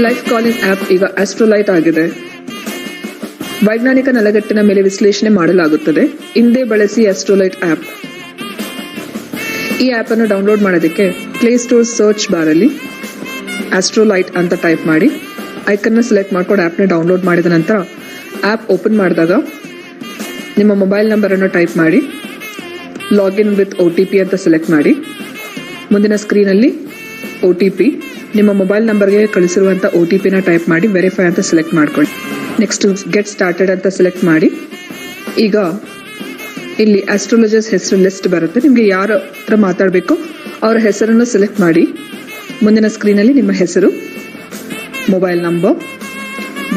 Life calling app ಈಗ Astrolite ಆಗಿದೆ. ವೈಜ್ಞಾನಿಕ ನೆಲೆಗಟ್ಟಿನ ಮೇಲೆ ವಿಶ್ಲೇಷಣೆ ಮಾಡಲಾಗುತ್ತದೆ. ಹಿಂದೆ ಬಳಸಿ ಆಸ್ಟ್ರೋಲೈಟ್ ಆಪ್. ಈ ಆಪ್ ಅನ್ನು ಡೌನ್ಲೋಡ್ ಮಾಡೋದಕ್ಕೆ ಪ್ಲೇಸ್ಟೋರ್ ಸರ್ಚ್ ಬಾರ್ ಅಲ್ಲಿ ಆಸ್ಟ್ರೋಲೈಟ್ ಅಂತ ಟೈಪ್ ಮಾಡಿ ಐಕನ್ನ ಸೆಲೆಕ್ಟ್ ಮಾಡ್ಕೊಂಡು ಆಪ್ನ ಡೌನ್ಲೋಡ್ ಮಾಡಿದ ನಂತರ ಆಪ್ ಓಪನ್ ಮಾಡಿದಾಗ ನಿಮ್ಮ ಮೊಬೈಲ್ ನಂಬರ್ ಅನ್ನು ಟೈಪ್ ಮಾಡಿ ಲಾಗಿನ್ ವಿತ್ OTP ಅಂತ ಸೆಲೆಕ್ಟ್ ಮಾಡಿ ಮುಂದಿನ ಸ್ಕ್ರೀನಲ್ಲಿ OTP ನಿಮ್ಮ ಮೊಬೈಲ್ ನಂಬರ್ಗೆ ಕಳಿಸಿರುವಂಥ OTPನ ಟೈಪ್ ಮಾಡಿ ವೆರಿಫೈ ಅಂತ ಸೆಲೆಕ್ಟ್ ಮಾಡ್ಕೊಳ್ಳಿ. ನೆಕ್ಸ್ಟ್ ಗೆಟ್ ಸ್ಟಾರ್ಟೆಡ್ ಅಂತ ಸೆಲೆಕ್ಟ್ ಮಾಡಿ ಈಗ ಇಲ್ಲಿ ಆಸ್ಟ್ರಾಲಜರ್ಸ್ ಹೆಸರು ಲಿಸ್ಟ್ ಬರುತ್ತೆ. ನಿಮಗೆ ಯಾರ ಹತ್ರ ಮಾತಾಡಬೇಕು ಅವರ ಹೆಸರನ್ನು ಸೆಲೆಕ್ಟ್ ಮಾಡಿ ಮುಂದಿನ ಸ್ಕ್ರೀನಲ್ಲಿ ನಿಮ್ಮ ಹೆಸರು, ಮೊಬೈಲ್ ನಂಬರ್,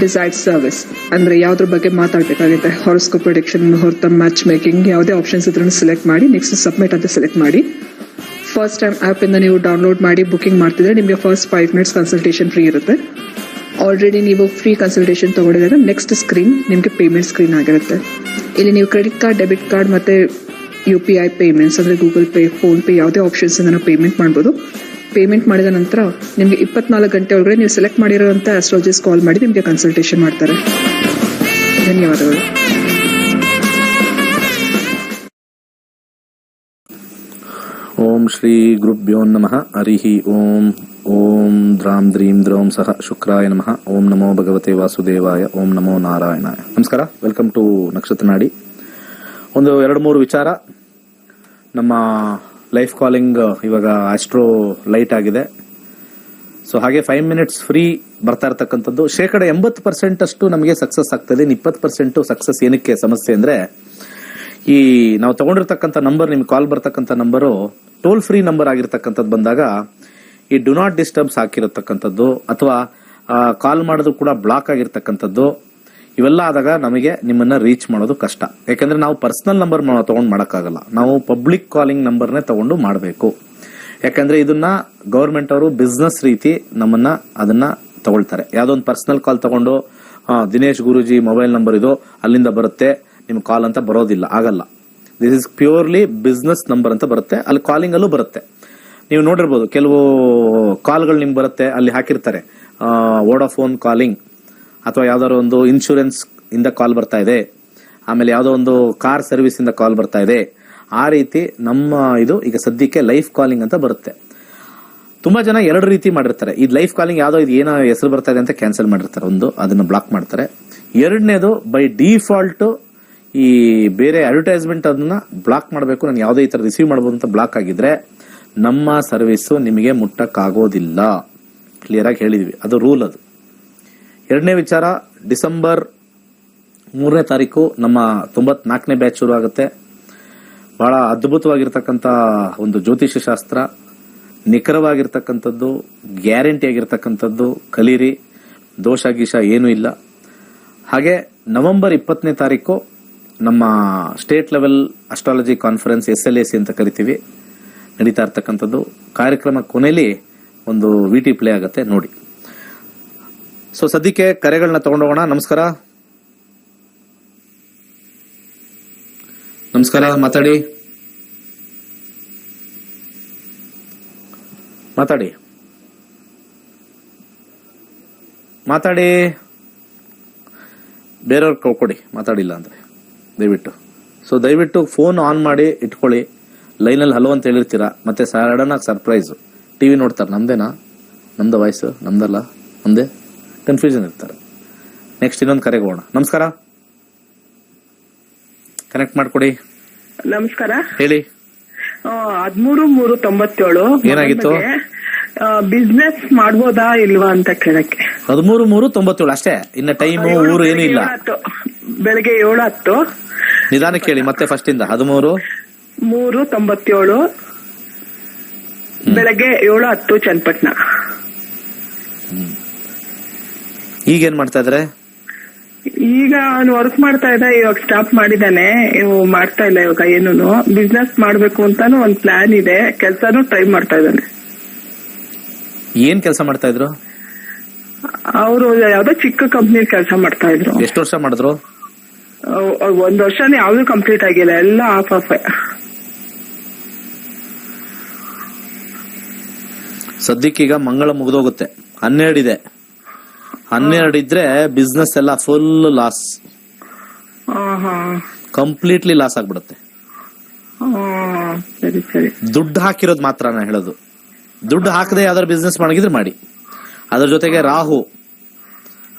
ಡಿಸೈಡ್ ಸರ್ವಿಸ್ ಅಂದರೆ ಯಾವುದ್ರ ಬಗ್ಗೆ ಮಾತಾಡಬೇಕಾಗುತ್ತೆ, ಹಾರೋಸ್ಕೋಪ್ ಪ್ರೆಡಿಕ್ಷನ್, ಮುಹೂರ್ತ, ಮ್ಯಾಚ್ ಮೇಕಿಂಗ್, ಯಾವುದೇ ಆಪ್ಷನ್ಸ್ ಇದ್ರೂ ಸೆಲೆಕ್ಟ್ ಮಾಡಿ ನೆಕ್ಸ್ಟ್ ಸಬ್ಮಿಟ್ ಅಂತ ಸೆಲೆಕ್ಟ್ ಮಾಡಿ. ಫಸ್ಟ್ ಟೈಮ್ ಆ್ಯಪಿಂದ ನೀವು ಡೌನ್ಲೋಡ್ ಮಾಡಿ ಬುಕಿಂಗ್ ಮಾಡ್ತಿದ್ರೆ ನಿಮಗೆ ಫಸ್ಟ್ 5 minutes ಕನ್ಸಲ್ಟೇಷನ್ ಫ್ರೀ ಇರುತ್ತೆ. ಆಲ್ರೆಡಿ ನೀವು ಫ್ರೀ ಕನ್ಸಲ್ಟೇಷನ್ ತೊಗೊಂಡಿದ್ರೆ ನೆಕ್ಸ್ಟ್ ಸ್ಕ್ರೀನ್ ನಿಮಗೆ ಪೇಮೆಂಟ್ ಸ್ಕ್ರೀನ್ ಆಗಿರುತ್ತೆ. ಇಲ್ಲಿ ನೀವು ಕ್ರೆಡಿಟ್ ಕಾರ್ಡ್, ಡೆಬಿಟ್ ಕಾರ್ಡ್ ಮತ್ತು UPI ಪೇಮೆಂಟ್ಸ್ ಅಂದರೆ ಗೂಗಲ್ ಪೇ, ಫೋನ್ಪೇ ಯಾವುದೇ ಆಪ್ಷನ್ಸಿಂದ ನಾವು ಪೇಮೆಂಟ್ ಮಾಡ್ಬೋದು. ಪೇಮೆಂಟ್ ಮಾಡಿದ ನಂತರ ನಿಮಗೆ 24 ಗಂಟೆ ಒಳಗಡೆ ನೀವು ಸೆಲೆಕ್ಟ್ ಮಾಡಿರೋಂಥ ಆಸ್ಟ್ರಾಲಜಿಸ್ಟ್ ಕಾಲ್ ಮಾಡಿ ನಿಮಗೆ ಕನ್ಸಲ್ಟೇಷನ್ ಮಾಡ್ತಾರೆ. ಧನ್ಯವಾದಗಳು. ಓಂ ಶ್ರೀ ಗುರುಭ್ಯೋ ನಮಃ. ಹರಿಹಿ ಓಂ. ಓಂ ದ್ರಾಂ ದ್ರೀಂ ದ್ರೌಂ ಸಹ ಶುಕ್ರಾಯ ನಮಃ. ಓಂ ನಮೋ ಭಗವತೆ ವಾಸುದೇವಾಯ. ಓಂ ನಮೋ ನಾರಾಯಣಾಯ. ನಮಸ್ಕಾರ, ವೆಲ್ಕಮ್ ಟು ನಕ್ಷತ್ರ ನಾಡಿ. ಒಂದು 2-3 ವಿಚಾರ. ನಮ್ಮ ಲೈಫ್ ಕಾಲಿಂಗ್ ಇವಾಗ ಆಸ್ಟ್ರೋ ಲೈಟ್ ಆಗಿದೆ. ಸೊ ಹಾಗೆ 5 minutes ಫ್ರೀ ಬರ್ತಾ ಇರತಕ್ಕಂಥದ್ದು. 80% ಅಷ್ಟು ನಮಗೆ ಸಕ್ಸಸ್ ಆಗ್ತದೆ. 20% ಸಕ್ಸಸ್ ಏನಕ್ಕೆ ಸಮಸ್ಯೆ ಅಂದ್ರೆ, ಈ ನಾವು ತಗೊಂಡಿರ್ತಕ್ಕಂಥ ನಂಬರ್, ನಿಮ್ಗೆ ಕಾಲ್ ಬರ್ತಕ್ಕಂಥ ನಂಬರು ಟೋಲ್ ಫ್ರೀ ನಂಬರ್ ಆಗಿರ್ತಕ್ಕಂಥದ್ದು ಬಂದಾಗ ಈ ಡು ನಾಟ್ ಡಿಸ್ಟರ್ಬ್ಸ್ ಹಾಕಿರತಕ್ಕಂಥದ್ದು ಅಥವಾ ಕಾಲ್ ಮಾಡೋದು ಕೂಡ ಬ್ಲಾಕ್ ಆಗಿರ್ತಕ್ಕಂಥದ್ದು, ಇವೆಲ್ಲ ಆದಾಗ ನಮಗೆ ನಿಮ್ಮನ್ನ ರೀಚ್ ಮಾಡೋದು ಕಷ್ಟ. ಯಾಕಂದ್ರೆ ನಾವು ಪರ್ಸನಲ್ ನಂಬರ್ ತಗೊಂಡು ಮಾಡೋಕ್ಕಾಗಲ್ಲ. ನಾವು ಪಬ್ಲಿಕ್ ಕಾಲಿಂಗ್ ನಂಬರ್ನೇ ತಗೊಂಡು ಮಾಡಬೇಕು. ಯಾಕಂದ್ರೆ ಇದನ್ನ ಗವರ್ಮೆಂಟ್ ಅವರು ಬಿಸ್ನೆಸ್ ರೀತಿ ನಮ್ಮನ್ನ ಅದನ್ನ ತಗೊಳ್ತಾರೆ. ಯಾವುದೋ ಒಂದು ಪರ್ಸನಲ್ ಕಾಲ್ ತಗೊಂಡು ದಿನೇಶ್ ಗುರೂಜಿ ಮೊಬೈಲ್ ನಂಬರ್ ಇದು ಅಲ್ಲಿಂದ ಬರುತ್ತೆ ನಿಮ್ ಕಾಲ್ ಅಂತ ಬರೋದಿಲ್ಲ, ಆಗಲ್ಲ. This is purely business number ಅಂತ ಬರುತ್ತೆ. ಅಲ್ಲಿ ಕಾಲಿಂಗ್ ಅಲ್ಲೂ ಬರುತ್ತೆ. ನೀವು ನೋಡಿರ್ಬೋದು, ಕೆಲವು ಕಾಲ್ಗಳು ನಿಮ್ಗೆ ಬರುತ್ತೆ, ಅಲ್ಲಿ ಹಾಕಿರ್ತಾರೆ ವೋಡಾಫೋನ್ ಕಾಲಿಂಗ್ ಅಥವಾ ಯಾವ್ದಾದ್ರು ಒಂದು ಇನ್ಶೂರೆನ್ಸ್ ಇಂದ ಕಾಲ್ ಬರ್ತಾ ಇದೆ, ಆಮೇಲೆ ಯಾವುದೋ ಒಂದು ಕಾರ್ ಸರ್ವಿಸ್ ಇಂದ ಕಾಲ್ ಬರ್ತಾ ಇದೆ. ಆ ರೀತಿ ನಮ್ಮ ಇದು ಈಗ ಸದ್ಯಕ್ಕೆ ಲೈಫ್ ಕಾಲಿಂಗ್ ಅಂತ ಬರುತ್ತೆ. ತುಂಬಾ ಜನ 2 ರೀತಿ ಮಾಡಿರ್ತಾರೆ. ಈ ಲೈಫ್ ಕಾಲಿಂಗ್ ಯಾವ್ದೋ ಇದು ಏನೋ ಹೆಸರು ಬರ್ತಾ ಇದೆ ಅಂತ ಕ್ಯಾನ್ಸಲ್ ಮಾಡಿರ್ತಾರೆ. ಒಂದು ಅದನ್ನ ಬ್ಲಾಕ್ ಮಾಡ್ತಾರೆ. ಎರಡನೇದು ಬೈ ಡಿಫಾಲ್ಟ್ ಈ ಬೇರೆ ಅಡ್ವರ್ಟೈಸ್ಮೆಂಟ್ ಅದನ್ನ ಬ್ಲಾಕ್ ಮಾಡಬೇಕು, ನಾನು ಯಾವುದೇ ಈ ತರ ರಿಸೀವ್ ಮಾಡಬಹುದು ಅಂತ ಬ್ಲಾಕ್ ಆಗಿದ್ರೆ ನಮ್ಮ ಸರ್ವಿಸ್ ನಿಮಗೆ ಮುಟ್ಟಕ್ಕಾಗೋದಿಲ್ಲ. ಕ್ಲಿಯರ್ ಆಗಿ ಹೇಳಿದ್ವಿ, ಅದು ರೂಲ್. ಅದು ಎರಡನೇ ವಿಚಾರ, ಡಿಸೆಂಬರ್ 3ನೇ ತಾರೀಕು ನಮ್ಮ 94ನೇ ಬ್ಯಾಚ್ ಶುರು ಆಗುತ್ತೆ. ಬಹಳ ಅದ್ಭುತವಾಗಿರ್ತಕ್ಕಂಥ ಒಂದು ಜ್ಯೋತಿಷ್ಯ ಶಾಸ್ತ್ರ, ನಿಖರವಾಗಿರ್ತಕ್ಕಂಥದ್ದು, ಗ್ಯಾರಂಟಿ ಆಗಿರ್ತಕ್ಕಂಥದ್ದು. ಕಲೀರಿ, ದೋಷ ಗೀಷ ಏನೂ ಇಲ್ಲ. ಹಾಗೆ ನವೆಂಬರ್ 20ನೇ ತಾರೀಕು ನಮ್ಮ state level astrology conference SLAC ಅಂತ ಕರಿತೀವಿ, ನಡೀತಾ ಇರ್ತಕ್ಕಂಥದ್ದು. ಕಾರ್ಯಕ್ರಮ ಕೊನೆಯಲ್ಲಿ ಒಂದು VT ಪ್ಲೇ ಆಗುತ್ತೆ, ನೋಡಿ. ಸೊ ಸದ್ಯಕ್ಕೆ ಕರೆಗಳನ್ನ ತಗೊಂಡೋಗೋಣ. ನಮಸ್ಕಾರ. ನಮಸ್ಕಾರ, ಮಾತಾಡಿ ಮಾತಾಡಿ ಮಾತಾಡಿ ಬೇರೆಯವ್ರಿಗೆ ಕೊಡಿ, ಮಾತಾಡಿಲ್ಲ ಅಂದ್ರೆ ದಯವಿಟ್ಟು. ಸೊ ದಯವಿಟ್ಟು ಫೋನ್ ಆನ್ ಮಾಡಿ ಇಟ್ಕೊಳ್ಳಿ. ಲೈನಲ್ಲಿ ಹಲೋ ಅಂತ ಹೇಳಿರ್ತೀರಾ, ಮತ್ತೆ ಸಡನ್ ಆಗಿ ಸರ್ಪ್ರೈಸ್. TV ನೋಡ್ತಾರೆ, ನಮ್ದೇನಾ, ನಮ್ದು ವಾಯ್ಸ್ ನಮ್ದಲ್ಲ, ನಮ್ದೇ ಕನ್ಫ್ಯೂಷನ್ ಇರ್ತಾರೆ. ನೆಕ್ಸ್ಟ್ ಇನ್ನೊಂದು ಕರೆಗೆ ಹೋಗೋಣ. ನಮಸ್ಕಾರ, ಕನೆಕ್ಟ್ ಮಾಡ್ಕೊಡಿ. ನಮಸ್ಕಾರ, ಹೇಳಿ. 13-3-97 ಏನಾಗಿತ್ತು? ಬಿಸ್ನೆಸ್ ಮಾಡ್ಬೋದಾ ಇಲ್ವಾ ಅಂತ ಕೇಳಕ್ಕೆ. 13-3-97 ಅಷ್ಟೇ, ಇನ್ನ ಟೈಮು ಊರು ಏನು ಇಲ್ಲ. ಬೆಳಗ್ಗೆ 7:10. ನಿಧಾನಕ್ಕೆ ಹೇಳಿ ಮತ್ತೆ ಫಸ್ಟ್ ಇಂದ. 13-3-97 ಬೆಳಗ್ಗೆ 7:10 ಚನ್ನಪಟ್ಟಣ. ಈಗೇನ್ ಮಾಡ್ತಾ ಇದ್ರೆ? ಈಗ ಅವ್ನು ವರ್ಕ್ ಮಾಡ್ತಾ ಇದ್ದ, ಇವಾಗ ಸ್ಟಾಪ್ ಮಾಡಿದಾನೆ, ಮಾಡ್ತಾ ಇಲ್ಲ ಇವಾಗ. ಏನೂನು ಬಿಸ್ನೆಸ್ ಮಾಡ್ಬೇಕು ಅಂತಾನು ಒಂದ್ ಪ್ಲಾನ್ ಇದೆ. ಕೆಲ್ಸಾನು ಟ್ರೈ ಮಾಡ್ತಾ ಇದ್ದಾನೆ. ಏನ್ ಕೆಲಸ ಮಾಡ್ತಾ ಇದ್ರು? ಅವರು ಯಾವ್ದೋ ಚಿಕ್ಕ ಕಂಪ್ನಿ ಕೆಲಸ ಮಾಡ್ತಾ ಇದ್ರು. ಎಷ್ಟು ವರ್ಷ ಮಾಡಿದ್ರು? 1 ವರ್ಷನೇ ಯಾವ್ದು ಕಂಪ್ಲೀಟ್ ಆಗಿಲ್ಲ, ಎಲ್ಲ ಆಫ್. ಸದ್ಯಕ್ಕೀಗ ಮಂಗಳ ಮುಗಿದೋಗುತ್ತೆ, 12 ಇದೆ. 12 ಇದ್ರೆ ಬಿಸ್ನೆಸ್ ಎಲ್ಲ ಫುಲ್ ಲಾಸ್, ಕಂಪ್ಲೀಟ್ಲಿ ಲಾಸ್ ಆಗ್ಬಿಡುತ್ತೆ. ಸರಿ ಸರಿ. ದುಡ್ಡು ಹಾಕಿರೋದು ಮಾತ್ರ ನಾನು ಹೇಳೋದು. ದುಡ್ಡು ಹಾಕದೆ ಯಾವ್ದಾದ್ರು ಬಿಸ್ನೆಸ್ ಮಾಡಿದ್ರೆ ಮಾಡಿ. ಅದ್ರ ಜೊತೆಗೆ ರಾಹು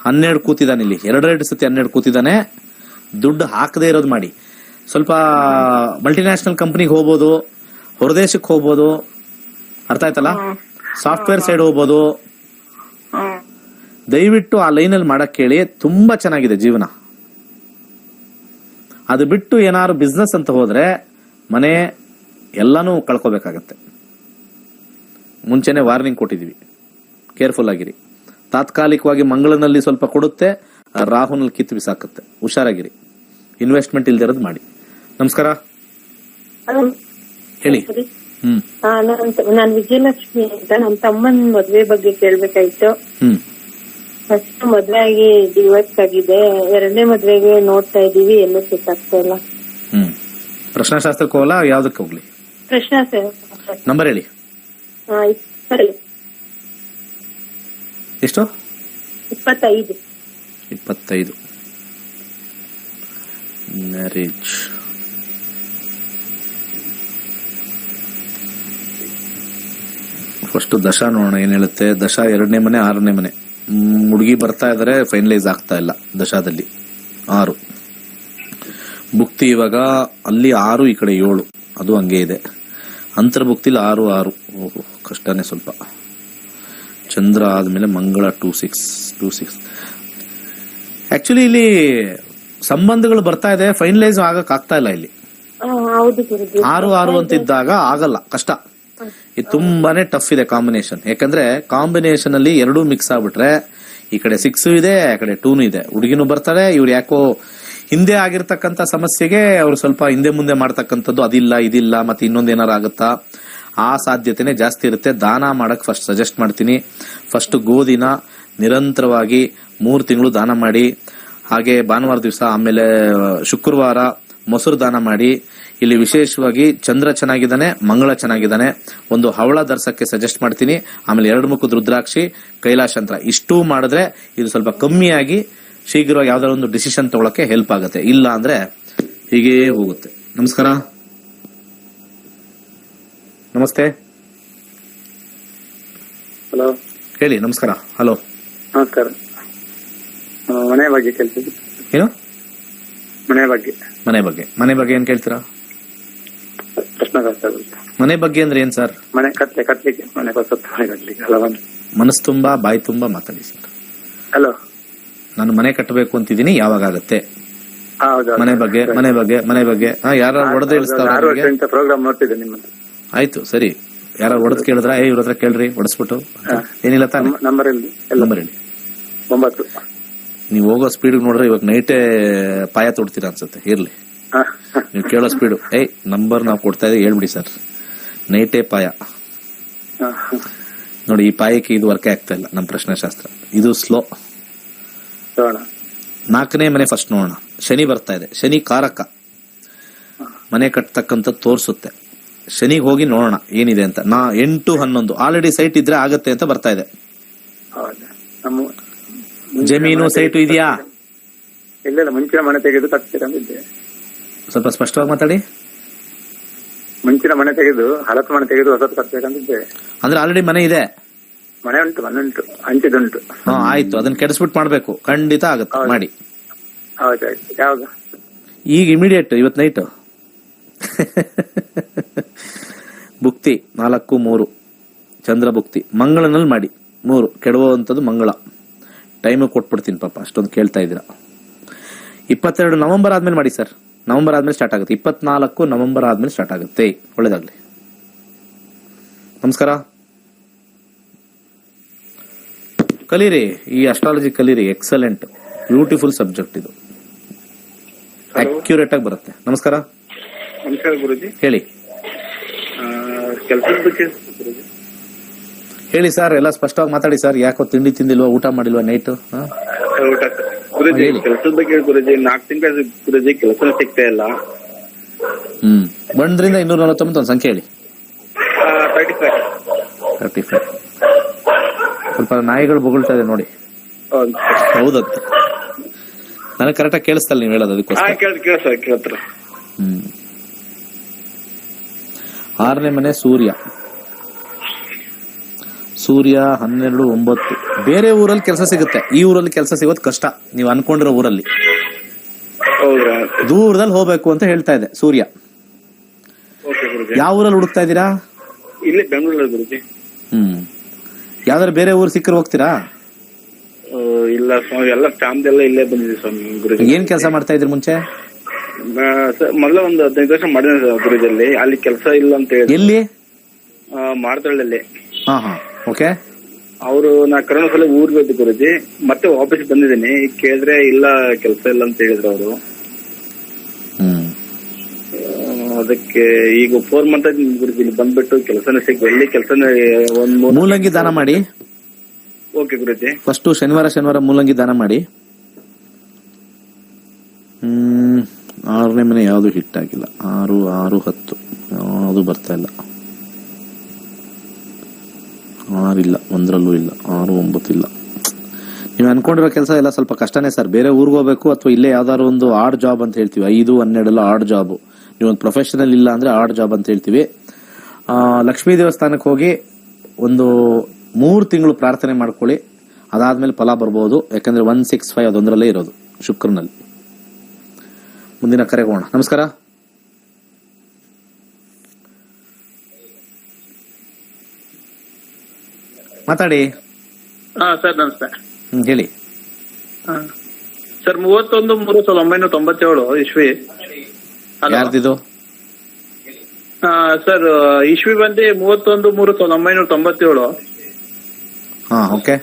12 ಕೂತಿದ್ದಾನೆ ಇಲ್ಲಿ, 2 ಸತಿ 12 ಕೂತಿದ್ದಾನೆ. ದುಡ್ಡು ಹಾಕದೇ ಇರೋದು ಮಾಡಿ. ಸ್ವಲ್ಪ ಮಲ್ಟಿನ್ಯಾಷನಲ್ ಕಂಪನಿಗೆ ಹೋಗ್ಬೋದು, ಹೊರದೇಶಕ್ಕೆ ಹೋಗ್ಬೋದು, ಅರ್ಥ ಆಯ್ತಲ್ಲ, ಸಾಫ್ಟ್ವೇರ್ ಸೈಡ್ ಹೋಗ್ಬೋದು. ದಯವಿಟ್ಟು ಆ ಲೈನಲ್ಲಿ ಮಾಡಕ್ ಕೇಳಿ, ತುಂಬಾ ಚೆನ್ನಾಗಿದೆ ಜೀವನ. ಅದು ಬಿಟ್ಟು ಏನಾದ್ರು ಬಿಸ್ನೆಸ್ ಅಂತ ಹೋದ್ರೆ ಮನೆ ಎಲ್ಲಾನು ಕಳ್ಕೋಬೇಕಾಗತ್ತೆ. ಮುಂಚೆನೆ ವಾರ್ನಿಂಗ್ ಕೊಟ್ಟಿದೀವಿ, ಕೇರ್ಫುಲ್ ಆಗಿರಿ. ತಾತ್ಕಾಲಿಕವಾಗಿ ಮಂಗಳನಲ್ಲಿ ಸ್ವಲ್ಪ ಕೊಡುತ್ತೆ, ರಾಹುನಲ್ಲಿ ಕಿತ್ತು ಬಿಸಾಕತ್ತೆ, ಹುಷಾರಾಗಿರಿ. ಇನ್ವೆಸ್ಟ್ಮೆಂಟ್ ಇಲ್ದಿರೋದು ಮಾಡಿ. ನಮಸ್ಕಾರ, ಹೇಳಿ. ನಾನ್ ವಿಜಯಲಕ್ಷ್ಮಿ ಅಂತ, ನಮ್ ತಮ್ಮನ್ ಮದ್ವೆ ಬಗ್ಗೆ ಕೇಳ್ಬೇಕಾಯ್ತು. ಫಸ್ಟ್ ಮದ್ವೆ ಆಗಿ ಡಿವೋರ್ಸ್ ಆಗಿದೆ, 2ನೇ ಮದ್ವೆಗೆ ನೋಡ್ತಾ ಇದೀವಿ, ಎಲ್ಲೂ ಸೆಟ್ ಆಗ್ತಾ ಇಲ್ಲ. ಪ್ರಶ್ನಾಶಾಸ್ತ್ರಕ್ಕೆ ಹೋಗಲ್ಲ, ಯಾವ್ದಕ್ಕೆ ಹೋಗ್ಲಿ? ಪ್ರಶ್ನೆ ನಂಬರ್ ಹೇಳಿ. ಎಷ್ಟು? 25. ಮ್ಯಾರೇಜ್. ಫಸ್ಟ್ ದಶಾ ನೋಡೋಣ ಏನ್ ಹೇಳುತ್ತೆ. ದಶಾ 2ನೇ ಮನೆ 6ನೇ ಮನೆ. ಹುಡುಗಿ ಬರ್ತಾ ಇದಾರೆ, ಫೈನಲೈಸ್ ಆಗ್ತಾ ಇಲ್ಲ. ದಶಾದಲ್ಲಿ 6 ಭುಕ್ತಿ, ಇವಾಗ ಅಲ್ಲಿ 6, ಈ ಕಡೆ 7, ಅದು ಹಂಗೆ ಇದೆ. ಅಂತರ್ಭುಕ್ತಿಲಿ 6. ಓಹೋ, ಕಷ್ಟನೇ ಸ್ವಲ್ಪ. ಚಂದ್ರ ಆದ್ಮೇಲೆ ಮಂಗಳ 2-6. ಆಕ್ಚುಲಿ ಇಲ್ಲಿ ಸಂಬಂಧಗಳು ಬರ್ತಾ ಇದೆ, ಫೈನಲೈಸ್ ಆಗಕ್ ಆಗ್ತಾ ಇಲ್ಲ ಇಲ್ಲಿ. 6 ಅಂತಿದ್ದಾಗ ಆಗಲ್ಲ, ಕಷ್ಟ. ಇದು ತುಂಬಾನೇ ಟಫ್ ಇದೆ ಕಾಂಬಿನೇಷನ್. ಯಾಕಂದ್ರೆ ಕಾಂಬಿನೇಷನ್ ಅಲ್ಲಿ 2 ಮಿಕ್ಸ್ ಆಗ್ಬಿಟ್ರೆ, ಈ ಕಡೆ 6 ಇದೆ, ಆ ಕಡೆ 2 ಇದೆ. ಹುಡುಗಿನೂ ಬರ್ತಾರೆ, ಇವ್ರು ಯಾಕೋ ಹಿಂದೆ ಆಗಿರ್ತಕ್ಕಂಥ ಸಮಸ್ಯೆಗೆ ಅವ್ರು ಸ್ವಲ್ಪ ಹಿಂದೆ ಮುಂದೆ ಮಾಡ್ತಕ್ಕಂಥದ್ದು, ಅದಿಲ್ಲ ಇದಿಲ್ಲ, ಮತ್ತೆ ಇನ್ನೊಂದೇನಾರು ಆಗುತ್ತಾ, ಆ ಸಾಧ್ಯತೆನೆ ಜಾಸ್ತಿ ಇರುತ್ತೆ. ದಾನ ಮಾಡಕ್ ಫಸ್ಟ್ ಸಜೆಸ್ಟ್ ಮಾಡ್ತೀನಿ. ಫಸ್ಟ್ ಗೋಧಿನ ನಿರಂತರವಾಗಿ 3 ತಿಂಗಳು ದಾನ ಮಾಡಿ. ಹಾಗೆ ಭಾನುವಾರ ದಿವಸ, ಆಮೇಲೆ ಶುಕ್ರವಾರ ಮೊಸರು ದಾನ ಮಾಡಿ. ಇಲ್ಲಿ ವಿಶೇಷವಾಗಿ ಚಂದ್ರ ಚೆನ್ನಾಗಿದ್ದಾನೆ, ಮಂಗಳ ಚೆನ್ನಾಗಿದ್ದಾನೆ, ಒಂದು ಹವಳ ಧರ್ಸಕ್ಕೆ ಸಜೆಸ್ಟ್ ಮಾಡ್ತೀನಿ. ಆಮೇಲೆ 2 ಮುಖದ ರುದ್ರಾಕ್ಷಿ, ಕೈಲಾಶಂತ್ರ, ಇಷ್ಟೂ ಮಾಡಿದ್ರೆ ಇದು ಸ್ವಲ್ಪ ಕಮ್ಮಿಯಾಗಿ ಶೀಘ್ರ ಯಾವ್ದಾದ್ರು ಒಂದು ಡಿಸಿಷನ್ ತಗೊಳಕ್ಕೆ ಹೆಲ್ಪ್ ಆಗುತ್ತೆ. ಇಲ್ಲ ಅಂದ್ರೆ ಹೀಗೇ ಹೋಗುತ್ತೆ. ನಮಸ್ಕಾರ, ನಮಸ್ತೆ. ಹಲೋ, ಹೇಳಿ. ನಮಸ್ಕಾರ. ಹಲೋ, ನಮಸ್ಕಾರ. ಮನೆ ಬಗ್ಗೆ ಕೇಳ್ತೀವಿ. ಏನು? ಮನೆ ಬಗ್ಗೆ ಏನ್ ಕೇಳ್ತೀರಾ? ಪ್ರಶ್ನಾಶಾಸ್ತ್ರ. ಮನೆ ಬಗ್ಗೆ ಅಂದ್ರೆ ಏನ್ ಸರ್? ಮನೆ ಕಟ್ಲಿಕ್ಕೆ, ಮನೆ ಕಟ್ಲಿಕ್ಕೆ. ಮನಸ್ಸು ತುಂಬಾ ಬಾಯಿ ತುಂಬಾ ಮಾತಾಡಿ ಸರ್. ಹಲೋ, ನಾನು ಮನೆ ಕಟ್ಟಬೇಕು ಅಂತಿದ್ದೀನಿ, ಯಾವಾಗ ಆಗತ್ತೆ? ಮನೆ ಬಗ್ಗೆ ಯಾರು ಹೊಡೆದ ಇಳಿಸ್ತಾರ? ಪ್ರೋಗ್ರಾಮ್ ನೋಡ್ತಿದ್ದೆ ನಿಮ್ಮದು. ಆಯ್ತು, ಸರಿ. ಯಾರು ಹೊಡೆದ್ ಕೇಳಿದ್ರ, ಇವ್ರ ಹತ್ರ ಕೇಳ್ರಿ, ಹೊಡೆಸ್ಬಿಟ್ಟು. ಏನಿಲ್ಲ ತಾನೆ? ನಂಬರ್ ಹೇಳಿ. 9. ನೀವು ಹೋಗೋ ಸ್ಪೀಡ್ ನೋಡ್ರೆ ಇವಾಗ ನೈಟೇ ಪಾಯ ತೊಡ್ತೀರಾ ಅನ್ಸುತ್ತೆ. ಇರ್ಲಿ, ನೀವು ಕೇಳೋ ಸ್ಪೀಡು. ನಂಬರ್ ನಾವು ಕೊಡ್ತಾ ಇದ್ದೀವಿ, ಹೇಳ್ಬಿಡಿ ಸರ್. ನೈಟೇ ಪಾಯ ನೋಡಿ. ಈ ಪಾಯಕ್ಕೆ ಇದು ವರ್ಕ್ ಆಗ್ತಾ ಇಲ್ಲ ನಮ್ಮ ಪ್ರಶ್ನಾಶಾಸ್ತ್ರ. ಇದು ಸ್ಲೋ. 4ನೇ ಮನೆ ಫಸ್ಟ್ ನೋಡೋಣ. ಶನಿ ಬರ್ತಾ ಇದೆ. ಶನಿ ಕಾರಕ, ಮನೆ ಕಟ್ಟತಕ್ಕಂಥ ತೋರ್ಸುತ್ತೆ. ಶನಿಗೆ ಹೋಗಿ ನೋಡೋಣ ಏನಿದೆ ಅಂತ. 8-11 ಆಲ್ರೆಡಿ ಸೈಟ್ ಇದ್ರೆ ಆಗತ್ತೆ ಅಂತ ಬರ್ತಾ ಇದೆ. ಜಮೀನು ಸೈಟು ಇದೆಯಾ? ಇಲ್ಲ, ಮುಂಚಿನ ಮನೆ ತೆಗೆದು ಕಟ್ತೀರಂತಿದ್ದೆ. ಸ್ವಲ್ಪ ಸ್ಪಷ್ಟವಾಗಿ ಮಾತಾಡಿ. ಮುಂಚಿನ ಮನೆ ತೆಗೆದು, ಹಳತ್ತು ಮನೆ ತೆಗೆದು ಹೊಸದು ಕಟ್ಬೇಕಂತಿದ್ದೆ. ಅಂದ್ರೆ ಆಲ್ರೆಡಿ ಮನೆ ಇದೆ? ಮನೆ ಉಂಟು, ಹಂಚಿದುಂಟು. ಆಯ್ತು, ಅದನ್ನ ಕೆಡಿಸ್ಬಿಟ್ಟು ಮಾಡ್ಬೇಕು. ಖಂಡಿತ ಆಗುತ್ತೆ, ಮಾಡಿ. ಹೌದಾಯ್ತು. ಯಾವಾಗ? ಈಗ ಇಮಿಡಿಯೇಟ್, ಇವತ್ತು ನೈಟ್. ಭುಕ್ತಿ 4-3 ಚಂದ್ರ ಭುಕ್ತಿ. ಮಂಗಳನಲ್ಲಿ ಮಾಡಿ 3 ಕೆಡುವಂಥದ್ದು ಮಂಗಳ. ಟೈಮ್ ಕೊಟ್ಬಿಡ್ತೀನಿ ಪಾಪ, ಅಷ್ಟೊಂದು ಕೇಳ್ತಾ ಇದ್ದೀರಾ. 22 ನವೆಂಬರ್ ಆದ್ಮೇಲೆ ಮಾಡಿ ಸರ್. ನವೆಂಬರ್ ಆದ್ಮೇಲೆ ಸ್ಟಾರ್ಟ್ ಆಗುತ್ತೆ. 24 ನವೆಂಬರ್ ಆದ್ಮೇಲೆ ಸ್ಟಾರ್ಟ್ ಆಗುತ್ತೆ. ಒಳ್ಳೇದಾಗ್ಲಿ. ನಮಸ್ಕಾರ. ಕಲೀರಿ, ಈ ಅಸ್ಟ್ರಾಲಜಿ ಕಲೀರಿ. ಎಕ್ಸಲೆಂಟ್, ಬ್ಯೂಟಿಫುಲ್ ಸಬ್ಜೆಕ್ಟ್ ಇದು. ಅಕ್ಯುರೇಟ್ ಆಗಿ ಬರುತ್ತೆ. ನಮಸ್ಕಾರ. ನಮಸ್ಕಾರ ಗುರುಜಿ. ಹೇಳಿ. ಕೆಲಸದ ಬಗ್ಗೆ ಹೇಳಿ ಸರ್, ಎಲ್ಲ ಸ್ಪಷ್ಟವಾಗಿ ಮಾತಾಡಿ ಸರ್. ಯಾಕೋ ತಿಂಡಿ ತಿಂದಿಲ್ವಾ, ಊಟ ಮಾಡಿಲ್ವಾ ನೈಟ್? ಗುರುಜಿ, ಕೆಲಸದ ಬಗ್ಗೆ ಗುರುಜಿ 4 ತಿಂಗಳ ಗುರುಜಿ ಕೆಲಸನ ಸಿಗ್ತಾ ಇಲ್ಲ. 1ರಿಂದ 249 ಒಂದು ಸಂಖ್ಯೆ ಹೇಳಿ. 35. ಸ್ವಲ್ಪ ನಾಯಿಗಳು ಬೊಗಳ್ತಾ ಇದೆ ನೋಡಿ. ಹೌದಂತೆ. ನನಗೆ ಕರೆಕ್ಟಾಗಿ ಕೇಳಿಸ್ತಲ್ಲ ನೀವು ಹೇಳೋದು, ಅದಕ್ಕೋಸ್ಕರ. ಕೇಳ್ತಾರ. 6ನೇ ಮನೆ ಸೂರ್ಯ 12, 9. ಬೇರೆ ಊರಲ್ಲಿ ಕೆಲಸ ಸಿಗುತ್ತೆ, ಈ ಊರಲ್ಲಿ ಕೆಲಸ ಸಿಗೋದು ಕಷ್ಟ. ನೀವು ಅನ್ಕೊಂಡಿರೋ ಊರಲ್ಲಿ ದೂರದಲ್ಲಿ ಹೋಗ್ಬೇಕು ಅಂತ ಹೇಳ್ತಾ ಇದೆ ಸೂರ್ಯ. ಯಾವ ಊರಲ್ಲಿ ಹುಡುಕ್ತಾ ಇದ್ದೀರಾ? ಇಲ್ಲಿ ಬೆಂಗಳೂರಲ್ಲಿ ಗುರುಜಿ. ಯಾವ್ದಾದ್ರು ಬೇರೆ ಊರು ಸಿಕ್ಕರೆ ಹೋಗ್ತೀರಾ? ಇಲ್ಲ ಸ್ವಾಮಿ, ಎಲ್ಲ ಫ್ಯಾಮಿಲಿ ಎಲ್ಲ ಇಲ್ಲೇ ಬಂದಿದೆ ಸ್ವಾಮಿ ಗುರುಜಿ. ಏನ್ ಕೆಲಸ ಮಾಡ್ತಾ ಇದ್ರಿ ಮುಂಚೆ? ಮೊದಲ ಒಂದು 15 ವರ್ಷ ಮಾಡಿದ ಗುರುಜಲ್ಲಿ. ಅಲ್ಲಿ ಕೆಲಸ ಇಲ್ಲ ಅಂತ ಹೇಳಿ. ಎಲ್ಲಿ? ಮಾಡ್ತಳ್ಳಿ. ಹಾ ಓಕೆ. ಅವರು ನಾ ಕರೋನಾ ಸಲ ಊರ್ಗೆ ಹೋಯ್ತು ಗುರುಜಿ, ಮತ್ತೆ ವಾಪಸ್ ಬಂದಿದ್ದೀನಿ. ಕೇಳಿದ್ರೆ ಇಲ್ಲ ಕೆಲಸ ಇಲ್ಲ ಅಂತ ಹೇಳಿದ್ರು ಅವರು. ಅದಕ್ಕೆ ಈಗ 4 ಮಂತ್ ಗುರುಜಿ ಇಲ್ಲಿ ಬಂದ್ಬಿಟ್ಟು ಕೆಲಸನೇ ಸಿಕ್ ಎಲ್ಲಿ ಕೆಲಸನೇ ಮೂಲಂಗಿ ದಾನ ಮಾಡಿ. ಓಕೆ ಗುರುಜಿ. ಫಸ್ಟ್ ಶನಿವಾರ ಮೂಲಂಗಿ ದಾನ ಮಾಡಿ. 6ನೇ ಮನೆ ಯಾವ್ದು ಹಿಟ್ ಆಗಿಲ್ಲ. 6, 10 ಯಾವ್ದು ಬರ್ತಾ ಇಲ್ಲ. 6 ಇಲ್ಲ, 1ರಲ್ಲೂ ಇಲ್ಲ. 6, 9 ಇಲ್ಲ. ನೀವು ಅನ್ಕೊಂಡಿರೋ ಕೆಲಸ ಎಲ್ಲ ಸ್ವಲ್ಪ ಕಷ್ಟನೇ ಸರ್. ಬೇರೆ ಊರಿಗೆ ಹೋಗ್ಬೇಕು, ಅಥವಾ ಇಲ್ಲೇ ಯಾವ್ದಾದ್ರು ಒಂದು ಆಡ್ ಜಾಬ್ ಅಂತ ಹೇಳ್ತೀವಿ. 5, 12 ಎಲ್ಲ ಆಡ್ ಜಾಬ್. ನೀವೊಂದು ಪ್ರೊಫೆಷನಲ್ ಇಲ್ಲ ಅಂದ್ರೆ ಆಡ್ ಜಾಬ್ ಅಂತ ಹೇಳ್ತೀವಿ. ಲಕ್ಷ್ಮೀ ದೇವಸ್ಥಾನಕ್ಕೆ ಹೋಗಿ ಒಂದು 3 ತಿಂಗಳು ಪ್ರಾರ್ಥನೆ ಮಾಡ್ಕೊಳ್ಳಿ. ಅದಾದ್ಮೇಲೆ ಫಲ ಬರ್ಬೋದು. ಯಾಕಂದ್ರೆ 165 ಅದೊಂದರಲ್ಲೇ ಇರೋದು, ಶುಕ್ರನಲ್ಲಿ. ಮುಂದಿನ ಕರೆಗೋಣ. ನಮಸ್ಕಾರ. ಮಾತಾಡಿ. ಸರ್ ನಮಸ್ತೆ. ಹೇಳಿ. ಸರ್ 31/3/1997 ಇಸ್ವಿ. ಯಾರ್ದಿದು? ಸರ್ ಇಸ್ವಿ ಬಂದು 31/3/1997. ಹಾ ಓಕೆ.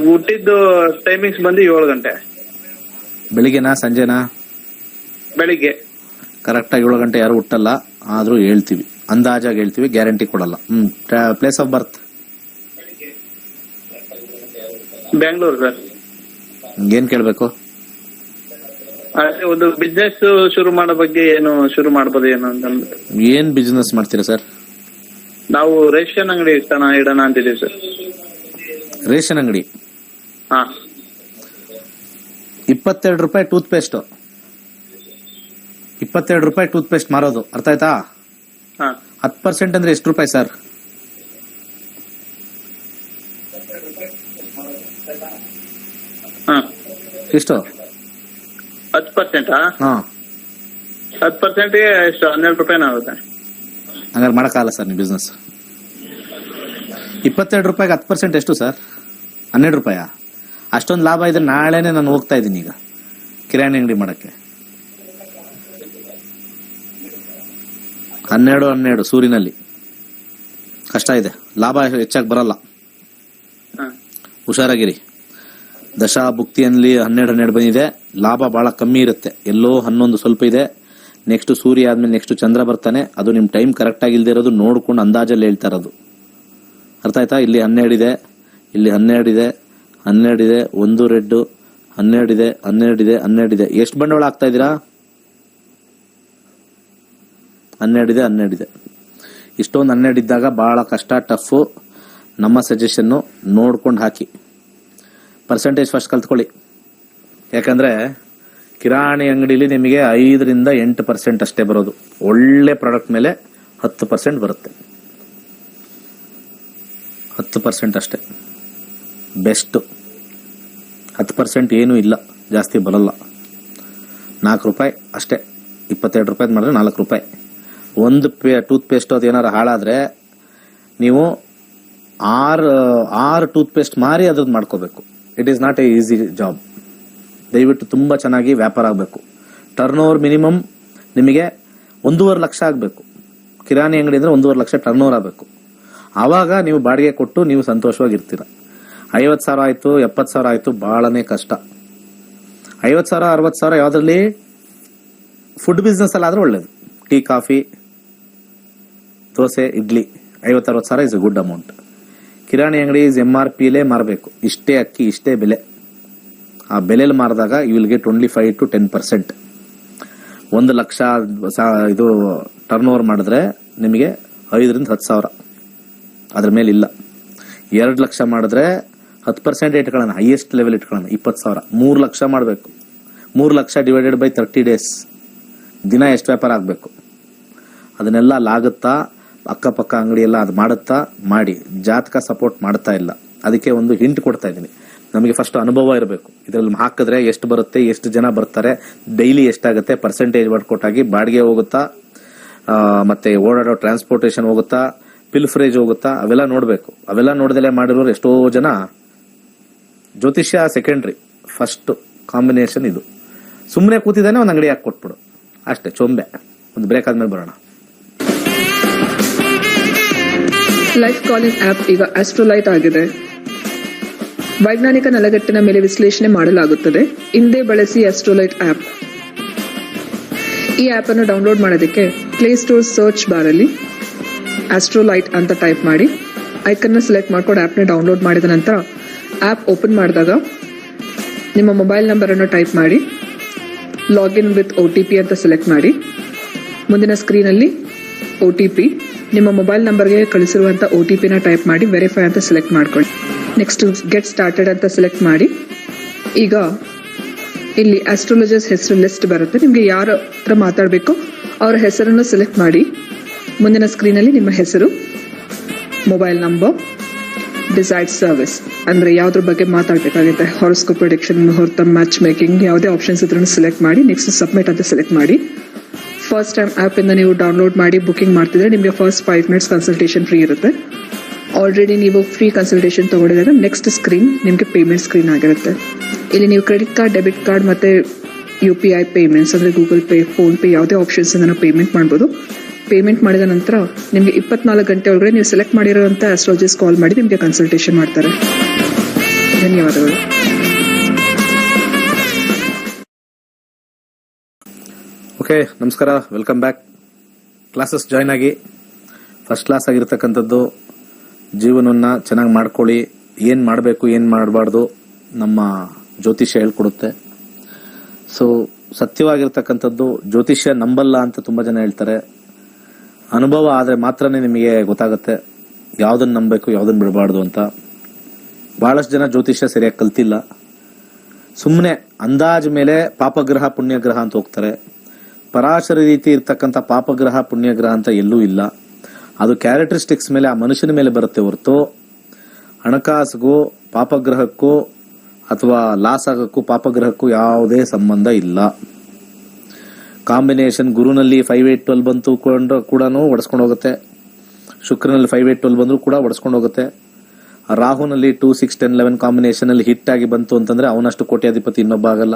ಹುಟ್ಟಿದ್ದು ಟೈಮಿಂಗ್ಸ್ ಬಂದು 7 ಗಂಟೆ. ಬೆಳಿಗ್ಗೆನಾ ಸಂಜೆನಾ? ಬೆಳಿಗ್ಗೆ. ಕರೆಕ್ಟಾಗಿ 7 ಗಂಟೆ ಯಾರು ಹುಟ್ಟಲ್ಲ, ಆದ್ರೂ ಹೇಳ್ತೀವಿ, ಅಂದಾಜಾಗಿ ಹೇಳ್ತೀವಿ, ಗ್ಯಾರಂಟಿ ಕೊಡಲ್ಲ. Place of birth? Bengaluru sir. ಏನ್ ಕೇಳ್ಬೇಕು? ಅದೇ ಒಂದು ಬಿಸ್ನೆಸ್ ಶುರು ಮಾಡೋ ಬಗ್ಗೆ, ಏನು ಶುರು ಮಾಡಬಹುದು ಏನು ಅಂತ. ಏನ್ ಬಿಸ್ನೆಸ್ ಮಾಡ್ತೀರಾ ಸರ್? ನಾವು ರೇಷನ್ ಅಂಗಡಿ ಇಡೋಣ ಅಂತಿದ್ದೀವಿ ಸರ್. ರೇಷನ್ ಅಂಗಡಿ? ಹಾ. 22 ರೂಪಾಯಿ ಟೂತ್ ಪೇಸ್ಟ್. 22 ರೂಪಾಯಿ ಟೂತ್ ಪೇಸ್ಟ್ ಮಾರೋದು, ಅರ್ಥ ಆಯ್ತಾ? 10% ಅಂದ್ರೆ ಎಷ್ಟು ರೂಪಾಯಿ ಸರ್? ಎಷ್ಟು? 10%? ಹಾ. 10%ಗೆ ಎಷ್ಟು? 12 ರೂಪಾಯಿನ ಆಗುತ್ತೆ. ಹಂಗಾರೆ ಮಾಡಕ್ಕಾಗಲ್ಲ ಸರ್ ನೀವು ಬಿಸ್ನೆಸ್. 22 ರೂಪಾಯಿಗೆ 10% ಎಷ್ಟು ಸರ್? 12 ರೂಪಾಯ? ಅಷ್ಟೊಂದು ಲಾಭ ಇದೆ. ನಾಳೆನೆ ನಾನು ಹೋಗ್ತಾ ಇದ್ದೀನಿ ಈಗ ಕಿರಾಣಿ ಅಂಗಡಿ ಮಾಡಕ್ಕೆ. 12 ಸೂರಿನಲ್ಲಿ ಕಷ್ಟ ಇದೆ, ಲಾಭ ಹೆಚ್ಚಾಗಿ ಬರಲ್ಲ. ಹುಷಾರಾಗಿರಿ. ದಶಾ ಭುಕ್ತಿಯಲ್ಲಿ 12 ಬಂದಿದೆ, ಲಾಭ ಬಹಳ ಕಮ್ಮಿ ಇರುತ್ತೆ. ಎಲ್ಲೋ 11 ಸ್ವಲ್ಪ ಇದೆ. ನೆಕ್ಸ್ಟ್ ಸೂರ್ಯ ಆದ್ಮೇಲೆ ನೆಕ್ಸ್ಟ್ ಚಂದ್ರ ಬರ್ತಾನೆ. ಅದು ನಿಮ್ ಟೈಮ್ ಕರೆಕ್ಟ್ ಆಗಿ ಇಲ್ದೇ ಇರೋದು, ನೋಡ್ಕೊಂಡು ಅಂದಾಜಲ್ಲಿ ಹೇಳ್ತಾ ಇರೋದು, ಅರ್ಥ ಆಯ್ತಾ? ಇಲ್ಲಿ 12 ಇದೆ, ಇಲ್ಲಿ 12 ಇದೆ, 12 ಇದೆ, 1 ರೆಡ್, 12 ಇದೆ, 12 ಇದೆ, 12 ಇದೆ. ಎಷ್ಟು ಬಂಡವಾಳ ಆಗ್ತಾ ಇದ್ದೀರಾ? 12 ಇದೆ, 12 ಇದೆ. ಇಷ್ಟೊಂದು 12 ಇದ್ದಾಗ ಬಹಳ ಕಷ್ಟ, ಟಫ್. ನಮ್ಮ ಸಜೆಷನ್ನು ನೋಡ್ಕೊಂಡು ಹಾಕಿ. Percentage first ಕಲ್ತ್ಕೊಳ್ಳಿ. ಯಾಕಂದ್ರೆ ಕಿರಾಣಿ ಅಂಗಡಿಲಿ ನಿಮಗೆ 5ರಿಂದ 8% ಅಷ್ಟೇ ಬರೋದು. ಒಳ್ಳೆ ಪ್ರಾಡಕ್ಟ್ ಮೇಲೆ 10% ಬರುತ್ತೆ. 10% ಅಷ್ಟೇ ಬೆಸ್ಟ್. 10% ಏನೂ ಇಲ್ಲ, ಜಾಸ್ತಿ ಬರಲ್ಲ. 4 ರೂಪಾಯಿ ಅಷ್ಟೇ. 22 ರೂಪಾಯಿ ಮಾಡಿದ್ರೆ 4 ರೂಪಾಯಿ. ಒಂದು ಟೂತ್ ಪೇಸ್ಟ್ ಅದು ಏನಾರು ಹಾಳಾದ್ರೆ ನೀವು 6 ಟೂತ್ ಪೇಸ್ಟ್ ಮಾರಿ ಅದ್ರದ್ದು ಮಾಡ್ಕೋಬೇಕು. It is not A easy job. ದಯವಿಟ್ಟು ತುಂಬಾ ಚೆನ್ನಾಗಿ ವ್ಯಾಪಾರ ಆಗಬೇಕು. ಟರ್ನ್ ಓವರ್ ಮಿನಿಮಮ್ ನಿಮಗೆ 1.5 ಲಕ್ಷ ಆಗಬೇಕು. ಕಿರಾಣಿ ಅಂಗಡಿ ಅಂದ್ರೆ 1.5 ಲಕ್ಷ ಟರ್ನ್ ಓವರ್ ಆಗಬೇಕು. ಆವಾಗ ನೀವು ಬಾಡಿಗೆ ಕೊಟ್ಟು ನೀವು ಸಂತೋಷವಾಗಿರ್ತೀರ. 50,000 ಆಯ್ತು, 70,000 ಆಯ್ತು, ಬಹಳನೇ ಕಷ್ಟ. 50,000, 60,000 ಯಾವ್ದ್ರಲ್ಲಿ? ಫುಡ್ ಬಿಸ್ನೆಸ್ ಅಲ್ಲಿ ಆದ್ರೆ ಒಳ್ಳೇದು. Tea, coffee, dosa, idli 50,000-60,000 is A good amount. ಕಿರಾಣಿ ಅಂಗಡಿ MRPಲೇ ಮಾರಬೇಕು. ಇಷ್ಟೇ ಅಕ್ಕಿ, ಇಷ್ಟೇ ಬೆಲೆ. ಆ ಬೆಲೆಯಲ್ಲಿ ಮಾರಿದಾಗ you will get only 5 to 10%. 1 lakh ಇದು ಟರ್ನ್ ಓವರ್ ಮಾಡಿದ್ರೆ ನಿಮಗೆ 5ರಿಂದ 10,000, ಅದ್ರ ಮೇಲೆ ಇಲ್ಲ. 2 ಲಕ್ಷ ಮಾಡಿದ್ರೆ 10% ಇಟ್ಕೊಳ್ಳೋಣ, ಹೈಯೆಸ್ಟ್ ಲೆವೆಲ್ ಇಟ್ಕೊಳ್ಳೋಣ, 20,000, 3 ಲಕ್ಷ ಮಾಡಬೇಕು. 3 ಲಕ್ಷ ಡಿವೈಡೆಡ್ ಬೈ 30 ಡೇಸ್, ದಿನ ಎಷ್ಟು ವ್ಯಾಪಾರ ಆಗಬೇಕು ಅದನ್ನೆಲ್ಲ ಲಾಗುತ್ತಾ, ಅಕ್ಕಪಕ್ಕ ಅಂಗಡಿ ಎಲ್ಲ ಅದು ಮಾಡುತ್ತಾ ಮಾಡಿ. ಜಾತಕ ಸಪೋರ್ಟ್ ಮಾಡ್ತಾ ಇಲ್ಲ, ಅದಕ್ಕೆ ಒಂದು ಹಿಂಟ್ ಕೊಡ್ತಾ ಇದ್ದೀನಿ. ನಮಗೆ ಫಸ್ಟ್ ಅನುಭವ ಇರಬೇಕು. ಇದರಲ್ಲಿ ಹಾಕಿದ್ರೆ ಎಷ್ಟು ಬರುತ್ತೆ, ಎಷ್ಟು ಜನ ಬರ್ತಾರೆ, ಡೈಲಿ ಎಷ್ಟಾಗುತ್ತೆ, ಪರ್ಸೆಂಟೇಜ್ ವರ್ಕೌಟ್ ಆಗಿ ಬಾಡಿಗೆ ಹೋಗುತ್ತಾ, ಮತ್ತೆ ಓಡಾಡೋ ಟ್ರಾನ್ಸ್ಪೋರ್ಟೇಷನ್ ಹೋಗುತ್ತಾ, ಪಿಲ್ಫ್ರೇಜ್ ಹೋಗುತ್ತಾ, ಅವೆಲ್ಲ ನೋಡಬೇಕು. ಅವೆಲ್ಲ ನೋಡ್ದಲೇ ಮಾಡಿರೋರು ಎಷ್ಟೋ ಜನ. ಜ್ಯೋತಿಷ್ಯ ಸೆಕೆಂಡ್ರಿ, ಫಸ್ಟ್ ಕಾಂಬಿನೇಷನ್ ಇದು. ಸುಮ್ಮನೆ ಕೂತಿದ್ದಾನೆ, ಒಂದು ಅಂಗಡಿ ಹಾಕಿ ಕೊಟ್ಬಿಡು ಅಷ್ಟೇ, ಚೊಂಬೆ. ಒಂದು ಬ್ರೇಕ್ ಆದ್ಮೇಲೆ ಬರೋಣ. ಲೈಫ್ ಕಾಲಿಂಗ್ ಆಪ್ ಈಗ ಆಸ್ಟ್ರೋಲೈಟ್ ಆಗಿದೆ. ವೈಜ್ಞಾನಿಕ ನೆಲಗಟ್ಟಿನ ಮೇಲೆ ವಿಶ್ಲೇಷಣೆ ಮಾಡಲಾಗುತ್ತದೆ. ಹಿಂದೆ ಬಳಸಿ ಆಸ್ಟ್ರೋಲೈಟ್ ಆಪ್. ಈ ಆಪ್ ಅನ್ನು ಡೌನ್ಲೋಡ್ ಮಾಡೋದಕ್ಕೆ ಪ್ಲೇಸ್ಟೋರ್ ಸರ್ಚ್ ಬಾರ್ ಅಲ್ಲಿ ಆಸ್ಟ್ರೋಲೈಟ್ ಅಂತ ಟೈಪ್ ಮಾಡಿ ಐಕನ್ನ ಸೆಲೆಕ್ಟ್ ಮಾಡ್ಕೊಂಡು ಆಪ್ನ ಡೌನ್ಲೋಡ್ ಮಾಡಿದ ನಂತರ ಆಪ್ ಓಪನ್ ಮಾಡಿದಾಗ ನಿಮ್ಮ ಮೊಬೈಲ್ ನಂಬರ್ ಅನ್ನು ಟೈಪ್ ಮಾಡಿ ಲಾಗಿನ್ ವಿತ್ OTP ಅಂತ ಸೆಲೆಕ್ಟ್ ಮಾಡಿ. ಮುಂದಿನ ಸ್ಕ್ರೀನಲ್ಲಿ OTP, ನಿಮ್ಮ ಮೊಬೈಲ್ ನಂಬರ್ಗೆ ಕಳಿಸಿರುವಂಥ OTPನ ಟೈಪ್ ಮಾಡಿ ವೆರಿಫೈ ಅಂತ ಸೆಲೆಕ್ಟ್ ಮಾಡ್ಕೊಳ್ಳಿ. ನೆಕ್ಸ್ಟ್ ಗೆಟ್ ಸ್ಟಾರ್ಟೆಡ್ ಅಂತ ಸೆಲೆಕ್ಟ್ ಮಾಡಿ. ಈಗ ಇಲ್ಲಿ ಆಸ್ಟ್ರಾಲಜರ್ಸ್ ಹೆಸರು ಲಿಸ್ಟ್ ಬರುತ್ತೆ. ನಿಮಗೆ ಯಾರ ಹತ್ರ ಮಾತಾಡಬೇಕು ಅವರ ಹೆಸರನ್ನು ಸೆಲೆಕ್ಟ್ ಮಾಡಿ. ಮುಂದಿನ ಸ್ಕ್ರೀನಲ್ಲಿ ನಿಮ್ಮ ಹೆಸರು, ಮೊಬೈಲ್ ನಂಬರ್, ಡಿಸೈಡ್ ಸರ್ವಿಸ್ ಅಂದ್ರೆ ಯಾವ್ದ್ರ ಬಗ್ಗೆ ಮಾತಾಡಬೇಕಾಗುತ್ತೆ, ಹಾರೋಸ್ಕೋಪ್ ಪ್ರೆಡಿಕ್ಷನ್, ಮುಹೂರ್ತ, ಮ್ಯಾಚ್ ಮೇಕಿಂಗ್, ಯಾವುದೇ ಆಪ್ಷನ್ಸ್ ಇದ್ರೂ ಸೆಲೆಕ್ಟ್ ಮಾಡಿ. ನೆಕ್ಸ್ಟ್ ಸಬ್ಮಿಟ್ ಅಂತ ಸೆಲೆಕ್ಟ್ ಮಾಡಿ. ಫಸ್ಟ್ ಟೈಮ್ ಆಪ್ ಇಂದ ನೀವು ಡೌನ್ಲೋಡ್ ಮಾಡಿ ಬುಕಿಂಗ್ ಮಾಡ್ತಿದ್ರೆ ನಿಮಗೆ ಫಸ್ಟ್ 5 minutes ಕನ್ಸಲ್ಟೇಷನ್ ಫ್ರೀ ಇರುತ್ತೆ. ಆಲ್ರೆಡಿ ನೀವು ಫ್ರೀ ಕನ್ಸಲ್ಟೇಷನ್ ತಗೊಂಡಿದ್ರೆ ನೆಕ್ಸ್ಟ್ ಸ್ಕ್ರೀನ್ ನಿಮಗೆ ಪೇಮೆಂಟ್ ಸ್ಕ್ರೀನ್ ಆಗಿರುತ್ತೆ. ಇಲ್ಲಿ ನೀವು ಕ್ರೆಡಿಟ್ ಕಾರ್ಡ್, ಡೆಬಿಟ್ ಕಾರ್ಡ್ ಮತ್ತೆ UPI ಪೇಮೆಂಟ್ಸ್ ಅಂದ್ರೆ ಗೂಗಲ್ ಪೇ, ಫೋನ್ ಪೇ ಯಾವುದೇ ಆಪ್ಷನ್ಸ್ ಇಂದ ಪೇಮೆಂಟ್ ಮಾಡ್ಬೋದು. ಪೇಮೆಂಟ್ ಮಾಡಿದ ನಂತರ ನಿಮಗೆ 24 ಗಂಟೆ ಒಳಗಡೆ ನೀವು ಸೆಲೆಕ್ಟ್ ಮಾಡಿರೋಂಥ ಆಸ್ಟ್ರಾಲಜಿಸ್ಟ್ ಕಾಲ್ ಮಾಡಿ ನಿಮಗೆ ಕನ್ಸಲ್ಟೇಷನ್ ಮಾಡ್ತಾರೆ. ಧನ್ಯವಾದಗಳು. ಓಕೆ, ನಮಸ್ಕಾರ, ವೆಲ್ಕಮ್ ಬ್ಯಾಕ್. ಕ್ಲಾಸಸ್ ಜಾಯ್ನ್ ಆಗಿ. ಫಸ್ಟ್ ಕ್ಲಾಸ್ ಆಗಿರ್ತಕ್ಕಂಥದ್ದು. ಜೀವನವನ್ನು ಚೆನ್ನಾಗಿ ಮಾಡ್ಕೊಳ್ಳಿ. ಏನು ಮಾಡಬೇಕು, ಏನು ಮಾಡಬಾರ್ದು ನಮ್ಮ ಜ್ಯೋತಿಷ್ಯ ಹೇಳ್ಕೊಡುತ್ತೆ. ಸೊ ಸತ್ಯವಾಗಿರ್ತಕ್ಕಂಥದ್ದು. ಜ್ಯೋತಿಷ್ಯ ನಂಬಲ್ಲ ಅಂತ ತುಂಬ ಜನ ಹೇಳ್ತಾರೆ. ಅನುಭವ ಆದರೆ ಮಾತ್ರನೇ ನಿಮಗೆ ಗೊತ್ತಾಗುತ್ತೆ ಯಾವುದನ್ನು ನಂಬಬೇಕು, ಯಾವುದನ್ನು ಬಿಡಬಾರ್ದು ಅಂತ. ಬಹಳಷ್ಟು ಜನ ಜ್ಯೋತಿಷ್ಯ ಸರಿಯಾಗಿ ಕಲ್ತಿಲ್ಲ. ಸುಮ್ಮನೆ ಅಂದಾಜ್ ಮೇಲೆ ಪಾಪಗ್ರಹ ಪುಣ್ಯಗ್ರಹ ಅಂತ ಹೋಗ್ತಾರೆ. ಪರಾಶರ ರೀತಿ ಇರ್ತಕ್ಕಂಥ ಪಾಪಗ್ರಹ ಪುಣ್ಯಗ್ರಹ ಅಂತ ಎಲ್ಲೂ ಇಲ್ಲ. ಅದು ಕ್ಯಾರೆಕ್ಟರಿಸ್ಟಿಕ್ಸ್ ಮೇಲೆ, ಆ ಮನುಷ್ಯನ ಮೇಲೆ ಬರುತ್ತೆ ಹೊರತು ಹಣಕಾಸಿಗೂ ಪಾಪಗ್ರಹಕ್ಕೂ ಅಥವಾ ಲಾಸ್ ಆಗೋಕ್ಕೂ ಪಾಪಗ್ರಹಕ್ಕೂ ಯಾವುದೇ ಸಂಬಂಧ ಇಲ್ಲ. ಕಾಂಬಿನೇಷನ್ ಗುರುನಲ್ಲಿ 5, 8, 12 ಬಂತು ಕೂಡ ಒಡಿಸ್ಕೊಂಡು ಹೋಗುತ್ತೆ. ಶುಕ್ರನಲ್ಲಿ 5, 8, 12 ಬಂದರೂ ಕೂಡ ಒಡಿಸ್ಕೊಂಡು ಹೋಗುತ್ತೆ. ರಾಹುನಲ್ಲಿ 2, 6, 10, 11 ಕಾಂಬಿನೇಷನ್ ಅಲ್ಲಿ ಹಿಟ್ ಆಗಿ ಬಂತು ಅಂತಂದ್ರೆ ಅವನಷ್ಟು ಕೋಟ್ಯಾಧಿಪತಿ ಇನ್ನೊಬ್ಬ ಆಗಲ್ಲ.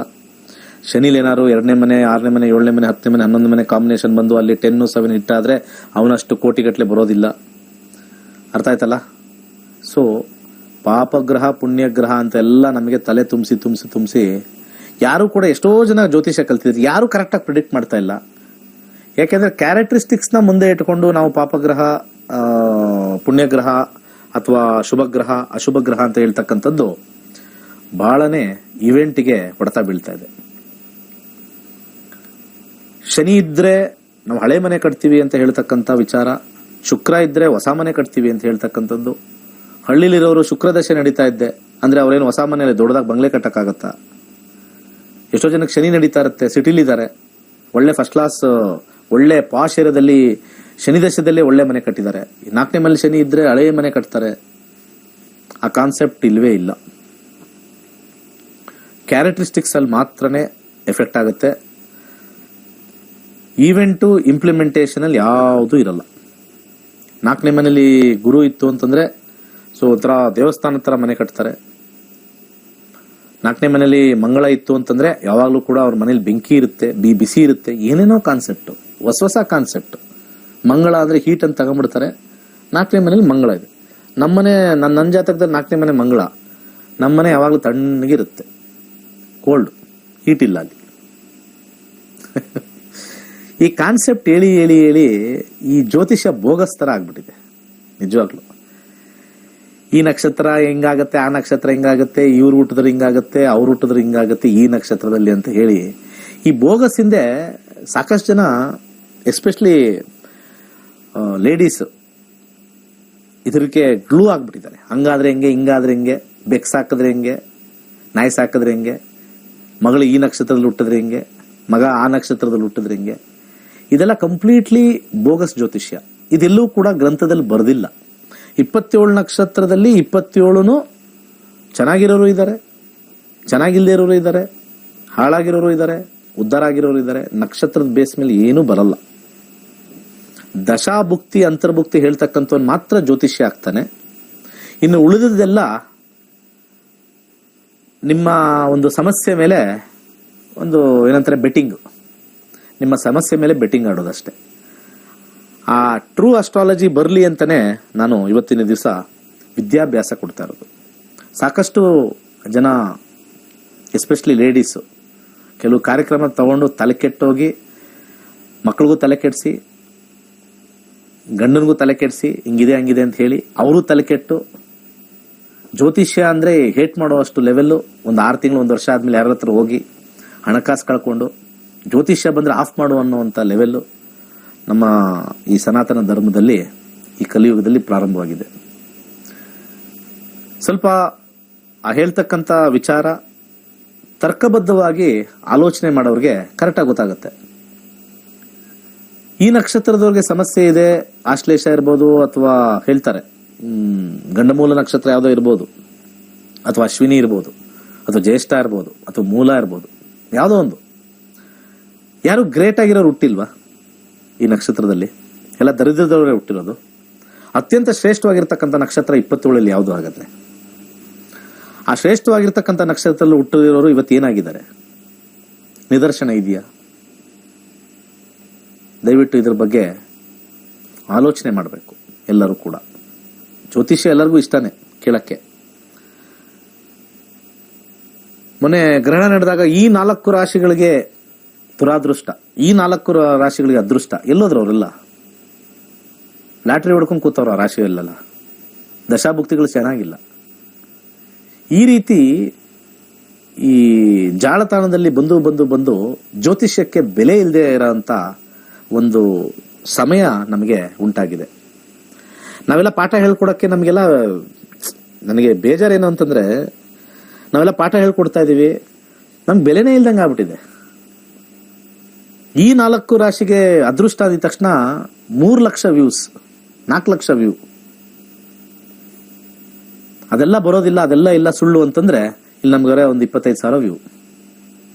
ಶನಿಲಿ ಏನಾದ್ರು 2ನೇ ಮನೆ, 6ನೇ ಮನೆ, 7ನೇ ಮನೆ, 10ನೇ ಮನೆ, 11ನೇ ಮನೆ ಕಾಂಬಿನೇಷನ್ ಬಂದು ಅಲ್ಲಿ 10, 7 ಹಿಟ್ ಆದ್ರೆ ಅವನಷ್ಟು ಕೋಟಿಗಟ್ಟಲೆ ಬರೋದಿಲ್ಲ. ಅರ್ಥ ಆಯ್ತಲ್ಲ? ಸೊ ಪಾಪಗ್ರಹ ಪುಣ್ಯಗ್ರಹ ಅಂತೆಲ್ಲ ನಮಗೆ ತಲೆ ತುಂಬಿಸಿ ಯಾರು ಕೂಡ, ಎಷ್ಟೋ ಜನ ಜ್ಯೋತಿಷ್ಯ ಕಲ್ತಿದ್ರು, ಯಾರು ಕರೆಕ್ಟಾಗಿ ಪ್ರಿಡಿಕ್ಟ್ ಮಾಡ್ತಾ ಇಲ್ಲ. ಯಾಕೆಂದ್ರೆ ಕ್ಯಾರೆಕ್ಟರಿಸ್ಟಿಕ್ಸ್ನ ಮುಂದೆ ಇಟ್ಕೊಂಡು ನಾವು ಪಾಪಗ್ರಹ, ಪುಣ್ಯಗ್ರಹ ಅಥವಾ ಶುಭಗ್ರಹ, ಅಶುಭಗ್ರಹ ಅಂತ ಹೇಳ್ತಕ್ಕಂಥದ್ದು ಬಹಳನೇ ಇವೆಂಟ್ಗೆ ಹೊಡೆತ ಬೀಳ್ತಾ ಇದೆ. ಶನಿ ಇದ್ರೆ ನಾವು ಹಳೆ ಮನೆ ಕಟ್ತೀವಿ ಅಂತ ಹೇಳ್ತಕ್ಕಂಥ ವಿಚಾರ, ಶುಕ್ರ ಇದ್ರೆ ಹೊಸ ಮನೆ ಕಟ್ತೀವಿ ಅಂತ ಹೇಳ್ತಕ್ಕಂಥದ್ದು. ಹಳ್ಳಿಲಿರೋರು ಶುಕ್ರದಶೆ ನಡೀತಾ ಇದ್ದೆ ಅಂದ್ರೆ ಅವ್ರೇನು ಹೊಸ ಮನೆಯಲ್ಲಿ ದೊಡ್ಡದಾಗಿ ಬಂಗ್ಲೆ ಕಟ್ಟಕ್ಕಾಗತ್ತಾ? ಎಷ್ಟೋ ಜನಕ್ಕೆ ಶನಿ ನಡೀತಾ ಇರುತ್ತೆ, ಸಿಟಿಲಿದ್ದಾರೆ, ಒಳ್ಳೆ ಫಸ್ಟ್ ಕ್ಲಾಸ್, ಒಳ್ಳೆ ಪಾಶ್ ಏರಿಯಾದಲ್ಲಿ ಶನಿ ದಶದಲ್ಲಿ ಒಳ್ಳೆ ಮನೆ ಕಟ್ಟಿದ್ದಾರೆ. 4ನೇ ಮನೆ ಶನಿ ಇದ್ರೆ ಹಳೆಯ ಮನೆ ಕಟ್ತಾರೆ. ಆ ಕಾನ್ಸೆಪ್ಟ್ ಇಲ್ವೇ ಇಲ್ಲ. ಕ್ಯಾರೆಕ್ಟರಿಸ್ಟಿಕ್ಸ್ ಅಲ್ಲಿ ಮಾತ್ರನೇ ಎಫೆಕ್ಟ್ ಆಗುತ್ತೆ. ಈವೆಂಟು ಇಂಪ್ಲಿಮೆಂಟೇಷನ್ ಅಲ್ಲಿ ಯಾವುದೂ ಇರಲ್ಲ. 4ನೇ ಮನೇಲಿ ಗುರು ಇತ್ತು ಅಂತಂದ್ರೆ ಸೊ ಒಂಥರ ದೇವಸ್ಥಾನ ತರ ಮನೆ ಕಟ್ತಾರೆ. 4ನೇ ಮನೇಲಿ ಮಂಗಳ ಇತ್ತು ಅಂತಂದ್ರೆ ಯಾವಾಗ್ಲೂ ಕೂಡ ಅವ್ರ ಮನೇಲಿ ಬೆಂಕಿ ಇರುತ್ತೆ, ಬಿಸಿ ಇರುತ್ತೆ, ಏನೇನೋ ಕಾನ್ಸೆಪ್ಟ್, ಹೊಸ ಕಾನ್ಸೆಪ್ಟ್. ಮಂಗಳ ಅಂದ್ರೆ ಹೀಟ್ ಅಂತ ತಗೊಂಡ್ಬಿಡ್ತಾರೆ. 4ನೇ ಮನೇಲಿ ಮಂಗಳ ಇದೆ. ನಮ್ಮನೆ, ನನ್ನ ಜಾತಕದಲ್ಲಿ 4ನೇ ಮನೆ ಮಂಗಳ, ನಮ್ಮನೆ ಯಾವಾಗ್ಲೂ ತಣ್ಣಗಿರುತ್ತೆ, ಕೋಲ್ಡ್, ಹೀಟ್ ಇಲ್ಲ ಅಲ್ಲಿ. ಈ ಕಾನ್ಸೆಪ್ಟ್ ಹೇಳಿ ಈ ಜ್ಯೋತಿಷ್ಯ ಬೋಗಸ್ ತರ ಆಗ್ಬಿಟ್ಟಿದೆ ನಿಜವಾಗ್ಲು. ಈ ನಕ್ಷತ್ರ ಹೆಂಗಾಗತ್ತೆ, ಆ ನಕ್ಷತ್ರ ಹಿಂಗಾಗತ್ತೆ, ಇವ್ರು ಹುಟ್ಟಿದ್ರೆ ಹಿಂಗಾಗತ್ತೆ, ಅವ್ರು ಹುಟ್ಟಿದ್ರೆ ಹಿಂಗಾಗತ್ತೆ ಈ ನಕ್ಷತ್ರದಲ್ಲಿ ಅಂತ ಹೇಳಿ ಈ ಬೋಗಸ್ ಹಿಂದೆ ಸಾಕಷ್ಟು ಜನ, ಎಸ್ಪೆಷಲಿ ಲೇಡೀಸ್, ಇದಕ್ಕೆ ಗ್ಲೂ ಆಗ್ಬಿಟ್ಟಿದ್ದಾರೆ. ಹಂಗಾದ್ರೆ ಹೆಂಗೆ, ಹಿಂಗಾದ್ರೆ ಹೆಂಗೆ, ಬೆಕ್ಕು ಸಾಕಿದ್ರೆ ಹೆಂಗೆ, ನಾಯಿ ಸಾಕಿದ್ರೆ ಹೆಂಗೆ, ಮಗಳು ಈ ನಕ್ಷತ್ರದಲ್ಲಿ ಹುಟ್ಟಿದ್ರೆ ಹೆಂಗೆ, ಮಗ ಆ ನಕ್ಷತ್ರದಲ್ಲಿ ಹುಟ್ಟಿದ್ರೆ ಹೆಂಗೆ, ಇದೆಲ್ಲ ಕಂಪ್ಲೀಟ್ಲಿ ಬೋಗಸ್ ಜ್ಯೋತಿಷ್ಯ. ಇದೆಲ್ಲೂ ಕೂಡ ಗ್ರಂಥದಲ್ಲಿ ಬರೆದಿಲ್ಲ. 27 ನಕ್ಷತ್ರದಲ್ಲಿ 27 ಚೆನ್ನಾಗಿರೋರು ಇದ್ದಾರೆ, ಚೆನ್ನಾಗಿಲ್ಲದೆ ಇರೋರು ಇದ್ದಾರೆ, ಹಾಳಾಗಿರೋರು ಇದ್ದಾರೆ, ಉದ್ಧಾರ ಆಗಿರೋರು ಇದ್ದಾರೆ. ನಕ್ಷತ್ರದ ಬೇಸ್ ಮೇಲೆ ಏನೂ ಬರಲ್ಲ. ದಶಾಭುಕ್ತಿ ಅಂತರ್ಭುಕ್ತಿ ಹೇಳ್ತಕ್ಕಂಥವ್ನು ಮಾತ್ರ ಜ್ಯೋತಿಷ್ಯ ಆಗ್ತಾನೆ. ಇನ್ನು ಉಳಿದದೆಲ್ಲ ನಿಮ್ಮ ಒಂದು ಸಮಸ್ಯೆ ಮೇಲೆ ಒಂದು ಏನಂತಾರೆ ಬೆಟ್ಟಿಂಗ್, ನಿಮ್ಮ ಸಮಸ್ಯೆ ಮೇಲೆ ಬೆಟ್ಟಿಂಗ್ ಆಡೋದಷ್ಟೇ. ಆ ಟ್ರೂ ಅಸ್ಟ್ರಾಲಜಿ ಬರಲಿ ಅಂತಾನೆ ನಾನು ಇವತ್ತಿನ ದಿವಸ ವಿದ್ಯಾಭ್ಯಾಸ ಕೊಡ್ತಾ ಇರೋದು. ಸಾಕಷ್ಟು ಜನ ಎಸ್ಪೆಷಲಿ ಲೇಡೀಸು ಕೆಲವು ಕಾರ್ಯಕ್ರಮ ತಗೊಂಡು ತಲೆ ಕೆಟ್ಟೋಗಿ ಮಕ್ಕಳಿಗೂ ತಲೆ ಕೆಡಿಸಿ, ಗಂಡನಿಗೂ ತಲೆ ಕೆಡಿಸಿ, ಹಿಂಗಿದೆ ಹಂಗಿದೆ ಅಂತ ಹೇಳಿ ಅವರು ತಲೆ ಕೆಟ್ಟು ಜ್ಯೋತಿಷ್ಯ ಅಂದರೆ ಹೇಟ್ ಮಾಡುವಷ್ಟು ಲೆವೆಲ್ಲು ಒಂದು 6 ತಿಂಗಳು 1 ವರ್ಷ ಆದಮೇಲೆ ಯಾರ ಹತ್ರ ಹೋಗಿ ಹಣಕಾಸು ಕಳ್ಕೊಂಡು ಜ್ಯೋತಿಷ್ಯ ಬಂದರೆ ಆಫ್ ಮಾಡು ಅನ್ನುವಂಥ ಲೆವೆಲ್ಲು ನಮ್ಮ ಈ ಸನಾತನ ಧರ್ಮದಲ್ಲಿ ಈ ಕಲಿಯುಗದಲ್ಲಿ ಪ್ರಾರಂಭವಾಗಿದೆ. ಸ್ವಲ್ಪ ಹೇಳ್ತಕ್ಕಂಥ ವಿಚಾರ ತರ್ಕಬದ್ಧವಾಗಿ ಆಲೋಚನೆ ಮಾಡೋರಿಗೆ ಕರೆಕ್ಟಾಗಿ ಗೊತ್ತಾಗುತ್ತೆ. ಈ ನಕ್ಷತ್ರದವ್ರಿಗೆ ಸಮಸ್ಯೆ ಇದೆ, ಆಶ್ಲೇಷ ಇರ್ಬೋದು, ಅಥವಾ ಹೇಳ್ತಾರೆ ಗಂಡಮೂಲ ನಕ್ಷತ್ರ ಯಾವುದೋ ಇರ್ಬೋದು, ಅಥವಾ ಅಶ್ವಿನಿ ಇರ್ಬೋದು, ಅಥವಾ ಜ್ಯೇಷ್ಠ ಇರ್ಬೋದು, ಅಥವಾ ಮೂಲ ಇರ್ಬೋದು, ಯಾವುದೋ ಒಂದು. ಯಾರು ಗ್ರೇಟ್ ಆಗಿರೋರು ಹುಟ್ಟಿಲ್ವಾ ಈ ನಕ್ಷತ್ರದಲ್ಲಿ? ಎಲ್ಲ ದರಿದ್ರದವರೇ ಹುಟ್ಟಿರೋದು. ಅತ್ಯಂತ ಶ್ರೇಷ್ಠವಾಗಿರ್ತಕ್ಕಂಥ ನಕ್ಷತ್ರ 27 ಯಾವುದು ಹಾಗಾದ್ರೆ? ಆ ಶ್ರೇಷ್ಠವಾಗಿರ್ತಕ್ಕಂಥ ನಕ್ಷತ್ರದಲ್ಲಿ ಹುಟ್ಟಿರೋರು ಇವತ್ತು ಏನಾಗಿದ್ದಾರೆ? ನಿದರ್ಶನ ಇದೆಯಾ? ದಯವಿಟ್ಟು ಇದ್ರ ಬಗ್ಗೆ ಆಲೋಚನೆ ಮಾಡಬೇಕು ಎಲ್ಲರೂ ಕೂಡ. ಜ್ಯೋತಿಷ್ಯ ಎಲ್ಲರಿಗೂ ಇಷ್ಟನೇ ಕೇಳಕ್ಕೆ. ಮೊನ್ನೆ ಗ್ರಹಣ ನಡೆದಾಗ ಈ 4 ರಾಶಿಗಳಿಗೆ ದುರಾದೃಷ್ಟ, ಈ 4 ರಾಶಿಗಳಿಗೆ ಅದೃಷ್ಟ, ಎಲ್ಲೋದ್ರು ಅವರೆಲ್ಲ? ಲಾಟ್ರಿ ಹೊಡ್ಕೊಂಡು ಕೂತವ್ರು ಆ ರಾಶಿಯಲ್ಲೆಲ್ಲ. ದಶಾಭುಕ್ತಿಗಳು ಚೆನ್ನಾಗಿಲ್ಲ. ಈ ರೀತಿ ಈ ಜಾಲತಾಣದಲ್ಲಿ ಬಂದು ಜ್ಯೋತಿಷ್ಯಕ್ಕೆ ಬೆಲೆ ಇಲ್ಲದೆ ಇರೋಂಥ ಒಂದು ಸಮಯ ನಮಗೆ ಉಂಟಾಗಿದೆ. ನಾವೆಲ್ಲ ಪಾಠ ಹೇಳ್ಕೊಡಕ್ಕೆ ನನಗೆ ಬೇಜಾರೇನು ಅಂತಂದ್ರೆ, ನಾವೆಲ್ಲ ಪಾಠ ಹೇಳ್ಕೊಡ್ತಾ ಇದೀವಿ, ನಮ್ಗೆ ಬೆಲೆನೇ ಇಲ್ದಂಗೆ ಆಗ್ಬಿಟ್ಟಿದೆ. ಈ 4 ರಾಶಿಗೆ ಅದೃಷ್ಟ ಆದ ತಕ್ಷಣ 3 ಲಕ್ಷ ವ್ಯೂಸ್, 4 ಲಕ್ಷ ವ್ಯೂ, ಅದೆಲ್ಲ ಬರೋದಿಲ್ಲ, ಅದೆಲ್ಲ ಇಲ್ಲ, ಸುಳ್ಳು ಅಂತಂದ್ರೆ ಇಲ್ಲಿ ನಮ್ಗೆ ಒಂದು 25,000 ವ್ಯೂ.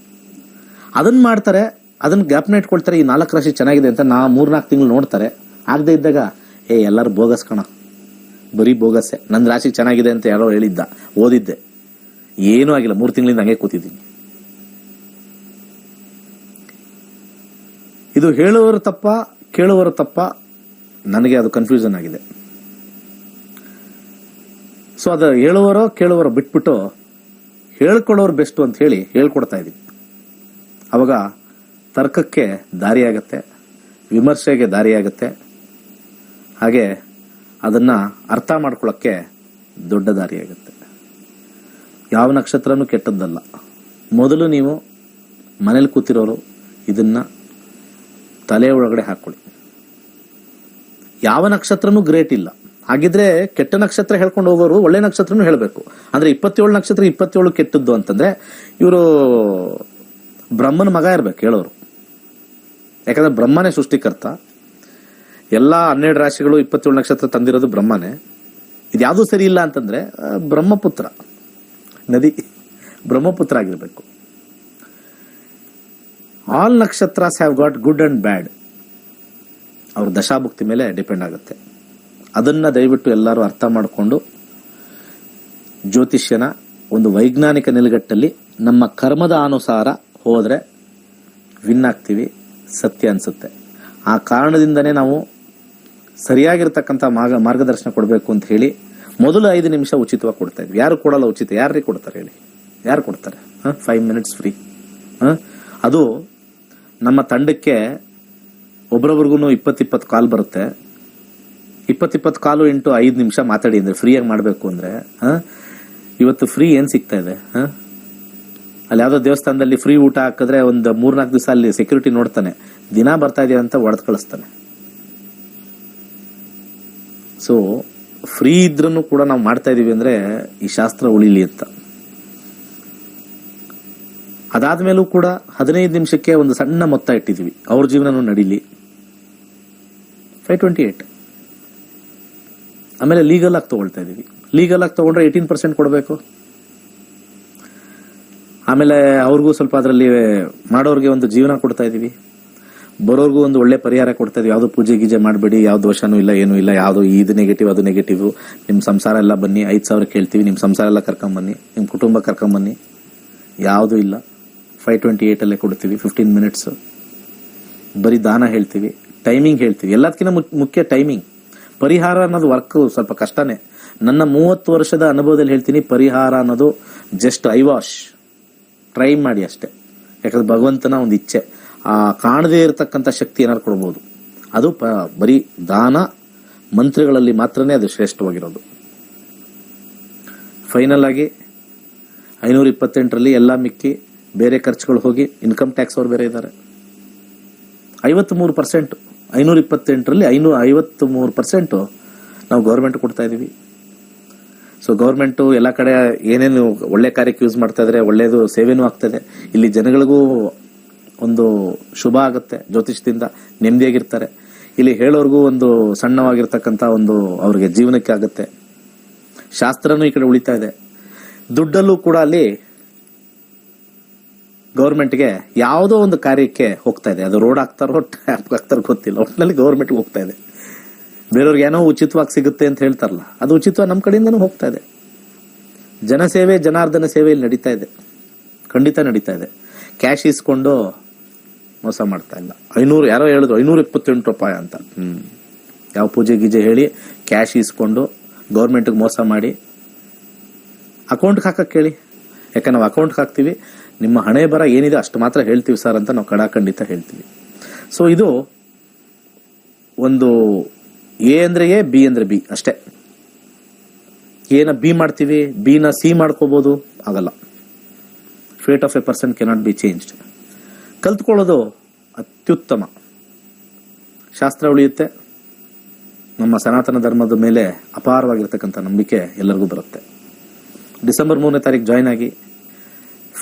ಅದನ್ನ ಮಾಡ್ತಾರೆ, ಅದನ್ನ ಜ್ಞಾಪನ ಇಟ್ಕೊಳ್ತಾರೆ. ಈ 4 ರಾಶಿ ಚೆನ್ನಾಗಿದೆ ಅಂತ 3-4 ತಿಂಗಳು ನೋಡ್ತಾರೆ. ಆಗದೆ ಇದ್ದಾಗ ಎಲ್ಲರೂ ಬೋಗಸ್ ಕಣ, ಬರೀ ಬೋಗಸ್ಸೆ, ನನ್ನ ರಾಶಿ ಚೆನ್ನಾಗಿದೆ ಅಂತ ಯಾರೋ ಹೇಳಿದ್ದ, ಓದಿದ್ದೆ, ಏನೂ ಆಗಿಲ್ಲ, 3 ತಿಂಗಳಿಂದ ಹಂಗೆ ಕೂತಿದ್ದೀನಿ. ಇದು ಹೇಳುವವರು ತಪ್ಪ, ಕೇಳುವವರು ತಪ್ಪ? ನನಗೆ ಅದು ಕನ್ಫ್ಯೂಷನ್ ಆಗಿದೆ. ಸೊ ಅದು ಹೇಳುವರೋ ಕೇಳುವರೋ ಬಿಟ್ಬಿಟ್ಟು ಹೇಳ್ಕೊಳ್ಳೋರು ಬೆಸ್ಟ್ ಅಂತ ಹೇಳಿ ಹೇಳ್ಕೊಡ್ತಾ ಇದ್ದೀನಿ. ಅವಾಗ ತರ್ಕಕ್ಕೆ ದಾರಿಯಾಗತ್ತೆ, ವಿಮರ್ಶೆಗೆ ದಾರಿಯಾಗತ್ತೆ, ಹಾಗೆ ಅದನ್ನ ಅರ್ಥ ಮಾಡ್ಕೊಳ್ಳೋಕ್ಕೆ ದೊಡ್ಡ ದಾರಿಯಾಗತ್ತೆ. ಯಾವ ನಕ್ಷತ್ರನೂ ಕೆಟ್ಟದ್ದಲ್ಲ. ಮೊದಲು ನೀವು ಮನೇಲಿ ಕೂತಿರೋರು ಇದನ್ನ ತಲೆ ಒಳಗಡೆ ಹಾಕೊಳ್ಳಿ. ಯಾವ ನಕ್ಷತ್ರನೂ ಗ್ರೇಟ್ ಇಲ್ಲ. ಹಾಗಿದ್ರೆ ಕೆಟ್ಟ ನಕ್ಷತ್ರ ಹೇಳ್ಕೊಂಡು ಹೋಗೋರು ಒಳ್ಳೆ ನಕ್ಷತ್ರನೂ ಹೇಳಬೇಕು. ಅಂದ್ರೆ 27 ನಕ್ಷತ್ರ 27 ಕೆಟ್ಟದ್ದು ಅಂತಂದ್ರೆ ಇವರು ಬ್ರಹ್ಮನ ಮಗ ಇರ್ಬೇಕು ಹೇಳೋರು. ಯಾಕಂದ್ರೆ ಬ್ರಹ್ಮನೇ ಸೃಷ್ಟಿಕರ್ತ. ಎಲ್ಲಾ 12 ರಾಶಿಗಳು 27 ನಕ್ಷತ್ರ ತಂದಿರೋದು ಬ್ರಹ್ಮನೇ. ಇದ್ಯಾವುದೂ ಸರಿ ಇಲ್ಲ ಅಂತಂದ್ರೆ ಬ್ರಹ್ಮಪುತ್ರ, ನದಿ ಬ್ರಹ್ಮಪುತ್ರ ಆಗಿರ್ಬೇಕು. All nakshatras have got good and bad. ಅವ್ರ ದಶಾಭುಕ್ತಿ ಮೇಲೆ ಡಿಪೆಂಡ್ ಆಗುತ್ತೆ. ಅದನ್ನ ದಯವಿಟ್ಟು ಎಲ್ಲರೂ ಅರ್ಥ ಮಾಡಿಕೊಂಡು ಜ್ಯೋತಿಷ್ಯನ ಒಂದು ವೈಜ್ಞಾನಿಕ ನೆಲೆಗಟ್ಟಲ್ಲಿ ನಮ್ಮ ಕರ್ಮದ ಅನುಸಾರ ಹೋದ್ರೆ ವಿನ್ ಆಗ್ತೀವಿ, ಸತ್ಯ ಅನ್ಸುತ್ತೆ. ಆ ಕಾರಣದಿಂದನೇ ನಾವು ಸರಿಯಾಗಿರ್ತಕ್ಕಂಥ ಮಾರ್ಗದರ್ಶನ ಕೊಡಬೇಕು ಅಂತ ಹೇಳಿ ಮೊದಲು 5 ನಿಮಿಷ ಉಚಿತವಾಗಿ ಕೊಡ್ತಾ ಇದ್ವಿ. ಯಾರು ಕೊಡಲ್ಲ ಉಚಿತ? ಯಾರಿಗೆ ಕೊಡ್ತಾರೆ ಹೇಳಿ? ಯಾರು ಕೊಡ್ತಾರೆ? 5 ಮಿನಿಟ್ಸ್ ಫ್ರೀ. ಅದು ನಮ್ಮ ತಂಡಕ್ಕೆ ಒಬ್ರೊಬ್ರಿಗೂ 20 ಕಾಲ್ ಬರುತ್ತೆ. 20 ಕಾಲು ಇಂಟು 5 ನಿಮಿಷ ಮಾತಾಡಿ ಅಂದ್ರೆ ಫ್ರೀಯಾಗಿ ಮಾಡಬೇಕು ಅಂದ್ರೆ ಇವತ್ತು ಫ್ರೀ ಏನ್ ಸಿಗ್ತಾ ಇದೆ? ಅಲ್ಲಿ ಯಾವ್ದೋ ದೇವಸ್ಥಾನದಲ್ಲಿ ಫ್ರೀ ಊಟ ಹಾಕಿದ್ರೆ ಒಂದು 3-4 ದಿವಸ ಅಲ್ಲಿ ಸೆಕ್ಯೂರಿಟಿ ನೋಡ್ತಾನೆ, ದಿನ ಬರ್ತಾ ಇದೆಯಾ ಅಂತ ಹೊಡೆದು ಕಳಿಸ್ತಾನೆ. ಸೊ ಫ್ರೀ ಇದ್ರೂ ಕೂಡ ನಾವು ಮಾಡ್ತಾ ಇದೀವಿ ಅಂದ್ರೆ ಈ ಶಾಸ್ತ್ರ ಉಳಿಲಿ ಅಂತ. ಅದಾದ್ಮೇಲೂ ಕೂಡ 15 ನಿಮಿಷಕ್ಕೆ ಒಂದು ಸಣ್ಣ ಮೊತ್ತ ಇಟ್ಟಿದೀವಿ, ಅವ್ರ ಜೀವನನೂ ನಡೀಲಿ. 528. ಆಮೇಲೆ ಲೀಗಲ್ ಆಗಿ ತಗೊಳ್ತಾ ಇದೀವಿ. ಲೀಗಲ್ ಆಗಿ ತಗೊಂಡ್ರೆ 18% ಕೊಡಬೇಕು. ಆಮೇಲೆ ಅವ್ರಿಗೂ ಸ್ವಲ್ಪ ಅದರಲ್ಲಿ ಮಾಡೋರ್ಗೆ ಒಂದು ಜೀವನ ಕೊಡ್ತಾ ಇದೀವಿ, ಬರೋರ್ಗೂ ಒಂದು ಒಳ್ಳೆ ಪರಿಹಾರ ಕೊಡ್ತಾ ಇದೀವಿ. ಯಾವ್ದು ಪೂಜೆ ಗೀಜೆ ಮಾಡಬೇಡಿ, ಯಾವ ದೋಷನೂ ಇಲ್ಲ, ಏನೂ ಇಲ್ಲ, ಯಾವ್ದು ಇದು ನೆಗೆಟಿವ್ ಅದು ನೆಗೆಟಿವ್, ನಿಮ್ ಸಂಸಾರ ಎಲ್ಲ ಬನ್ನಿ, 5,000 ಕೇಳ್ತೀವಿ, ನಿಮ್ ಸಂಸಾರ ಎಲ್ಲ ಕರ್ಕೊಂಬನ್ನಿ, ನಿಮ್ ಕುಟುಂಬ ಕರ್ಕೊಂಬನ್ನಿ, ಯಾವುದು ಇಲ್ಲ. 528 ಅಲ್ಲೇ ಕೊಡ್ತೀವಿ. 15 ಮಿನಿಟ್ಸ್ ಬರೀ ದಾನ ಹೇಳ್ತೀವಿ, ಟೈಮಿಂಗ್ ಹೇಳ್ತೀವಿ. ಎಲ್ಲದಕ್ಕಿಂತ ಮುಖ್ಯ ಟೈಮಿಂಗ್. ಪರಿಹಾರ ಅನ್ನೋದು ವರ್ಕ್ ಸ್ವಲ್ಪ ಕಷ್ಟನೇ. ನನ್ನ 30 ವರ್ಷದ ಅನುಭವದಲ್ಲಿ ಹೇಳ್ತೀನಿ, ಪರಿಹಾರ ಅನ್ನೋದು ಜಸ್ಟ್ ಐವಾಶ್, ಟ್ರೈ ಮಾಡಿ ಅಷ್ಟೇ. ಯಾಕಂದ್ರೆ ಭಗವಂತನ ಒಂದು ಇಚ್ಛೆ, ಆ ಕಾಣದೇ ಇರತಕ್ಕಂಥ ಶಕ್ತಿ ಏನಾದ್ರು ಕೊಡ್ಬೋದು. ಅದು ಬರೀ ದಾನ ಮಂತ್ರಗಳಲ್ಲಿ ಮಾತ್ರನೇ ಅದು ಶ್ರೇಷ್ಠವಾಗಿರೋದು. ಫೈನಲ್ ಆಗಿ 528ರಲ್ಲಿ ಎಲ್ಲ ಮಿಕ್ಕಿ ಬೇರೆ ಖರ್ಚುಗಳು ಹೋಗಿ, ಇನ್ಕಮ್ ಟ್ಯಾಕ್ಸ್ ಅವ್ರು ಬೇರೆ ಇದ್ದಾರೆ. 53%, 528ರಲ್ಲಿ 53% ನಾವು ಗೌರ್ಮೆಂಟ್ ಕೊಡ್ತಾ ಇದೀವಿ. ಸೊ ಗೌರ್ಮೆಂಟ್ ಎಲ್ಲ ಕಡೆ ಏನೇನು ಒಳ್ಳೆ ಕಾರ್ಯಕ್ಕೆ ಯೂಸ್ ಮಾಡ್ತಾ ಇದ್ರೆ ಒಳ್ಳೇದು ಸೇವೆನೂ ಆಗ್ತದೆ. ಇಲ್ಲಿ ಜನಗಳಿಗೂ ಒಂದು ಶುಭ ಆಗುತ್ತೆ, ಜ್ಯೋತಿಷದಿಂದ ನೆಮ್ಮದಿಯಾಗಿರ್ತಾರೆ. ಇಲ್ಲಿ ಹೇಳೋರ್ಗೂ ಒಂದು ಸಣ್ಣವಾಗಿರ್ತಕ್ಕಂಥ ಒಂದು ಅವ್ರಿಗೆ ಜೀವನಕ್ಕೆ ಆಗುತ್ತೆ. ಶಾಸ್ತ್ರನೂ ಈ ಕಡೆ ಉಳಿತಾ ಇದೆ. ದುಡ್ಡಲ್ಲೂ ಕೂಡ ಅಲ್ಲಿ ಗೌರ್ಮೆಂಟ್ಗೆ ಯಾವುದೋ ಒಂದು ಕಾರ್ಯಕ್ಕೆ ಹೋಗ್ತಾ ಇದೆ. ಅದು ರೋಡ್ ಹಾಕ್ತಾರೋ ಟ್ಯಾಪ್ ಹಾಕ್ತಾರೋ ಗೊತ್ತಿಲ್ಲ, ಒಟ್ಟಿನಲ್ಲಿ ಗೌರ್ಮೆಂಟ್ಗೆ ಹೋಗ್ತಾ ಇದೆ. ಬೇರೆಯವ್ರಿಗೆ ಏನೋ ಉಚಿತವಾಗಿ ಸಿಗುತ್ತೆ ಅಂತ ಹೇಳ್ತಾರಲ್ಲ, ಅದು ಉಚಿತವಾಗಿ ನಮ್ಮ ಕಡೆಯಿಂದನೂ ಹೋಗ್ತಾ ಇದೆ. ಜನಸೇವೆ, ಜನಾರ್ದನ ಸೇವೆಯಲ್ಲಿ ನಡೀತಾ ಇದೆ, ಖಂಡಿತ ನಡೀತಾ ಇದೆ. ಕ್ಯಾಶ್ ಇಸ್ಕೊಂಡು ಮೋಸ ಮಾಡ್ತಾ ಇಲ್ಲ. 500 ಯಾರೋ ಹೇಳಿದ್ರು 528 ರೂಪಾಯಿ ಅಂತ. ಯಾವ ಪೂಜೆ ಗೀಜೆ ಹೇಳಿ ಕ್ಯಾಶ್ ಇಸ್ಕೊಂಡು ಗೌರ್ಮೆಂಟ್ಗೆ ಮೋಸ ಮಾಡಿ ಅಕೌಂಟ್ಗೆ ಹಾಕಕ್ಕೆ ಹೇಳಿ. ಯಾಕಂದ್ರೆ ನಾವು ಅಕೌಂಟ್ಗೆ ಹಾಕ್ತೀವಿ, ನಿಮ್ಮ ಹಣೆ ಬರ ಏನಿದೆ ಅಷ್ಟು ಮಾತ್ರ ಹೇಳ್ತೀವಿ ಸರ್ ಅಂತ ನಾವು ಖಂಡಿತ ಹೇಳ್ತೀವಿ. ಸೊ ಇದು ಒಂದು ಎ ಅಂದ್ರೆ ಎ, ಬಿ ಅಂದ್ರೆ ಬಿ ಅಷ್ಟೇ. ಎನ ಬಿ ಮಾಡ್ತೀವಿ, ಬಿ ನ ಸಿ ಮಾಡ್ಕೋಬಹುದು, ಆಗಲ್ಲ. Fate of a person cannot be changed. ಕಲ್ತ್ಕೊಳ್ಳೋದು ಅತ್ಯುತ್ತಮ. ಶಾಸ್ತ್ರ ಉಳಿಯುತ್ತೆ. ನಮ್ಮ ಸನಾತನ ಧರ್ಮದ ಮೇಲೆ ಅಪಾರವಾಗಿರ್ತಕ್ಕಂಥ ನಂಬಿಕೆ ಎಲ್ಲರಿಗೂ ಬರುತ್ತೆ. ಡಿಸೆಂಬರ್ 3ನೇ ತಾರೀಕು ಜಾಯ್ನ್ ಆಗಿ,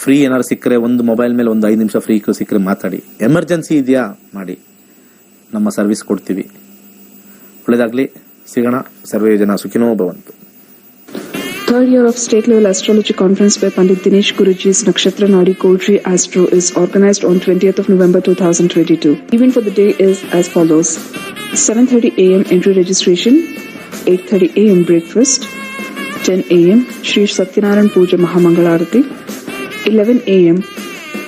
ಫ್ರೀ ಏನಾದ್ರು ಸಿಕ್ಕರೆ, ಒಂದು ಮೊಬೈಲ್ ಮೇಲೆ ಒಂದು 5 ನಿಮಿಷ ಫ್ರೀ ಸಿಕ್ಕರೆ ಮಾತಾಡಿ. ಎಮರ್ಜೆನ್ಸಿ ಇದೆಯಾ ಮಾಡಿ, ನಮ್ಮ ಸರ್ವಿಸ್ ಕೊಡ್ತೀವಿ. ಒಳ್ಳೆದಾಗ್ಲಿ, ಸಿಗೋಣ. ಸರ್ವೇ ಜನ ಸುಖಿನೋ ಭವಂತು. Third year of State Level Astrology Conference by Pandit Dinesh Guruji's Nakshatra Nadi Kodri Astro is organized on 20th of November 2022. Event for the day is as follows: 7:30 a.m. entry registration, 8:30 a.m. breakfast, 10 a.m. Shri Satyanarayan Puja Mahamangalarati, 11 a.m.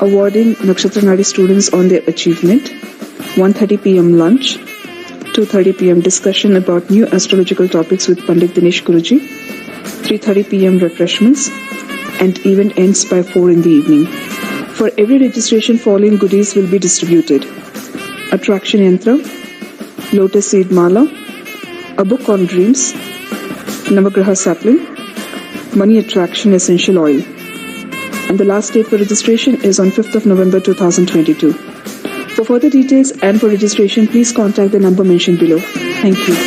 awarding Nakshatra Nadi students on their achievement, 1:30 p.m. lunch, 2:30 p.m. discussion about new astrological topics with Pandit Dinesh Guruji, 3:30 p.m. refreshments, and event ends by 4 in the evening. For every registration, following goodies will be distributed: attraction yantra, lotus seed mala, a book on dreams, Navagraha sapling, money attraction essential oil. And the last date for registration is on 5th of November 2022. For further details and for registration, please contact the number mentioned below. Thank you.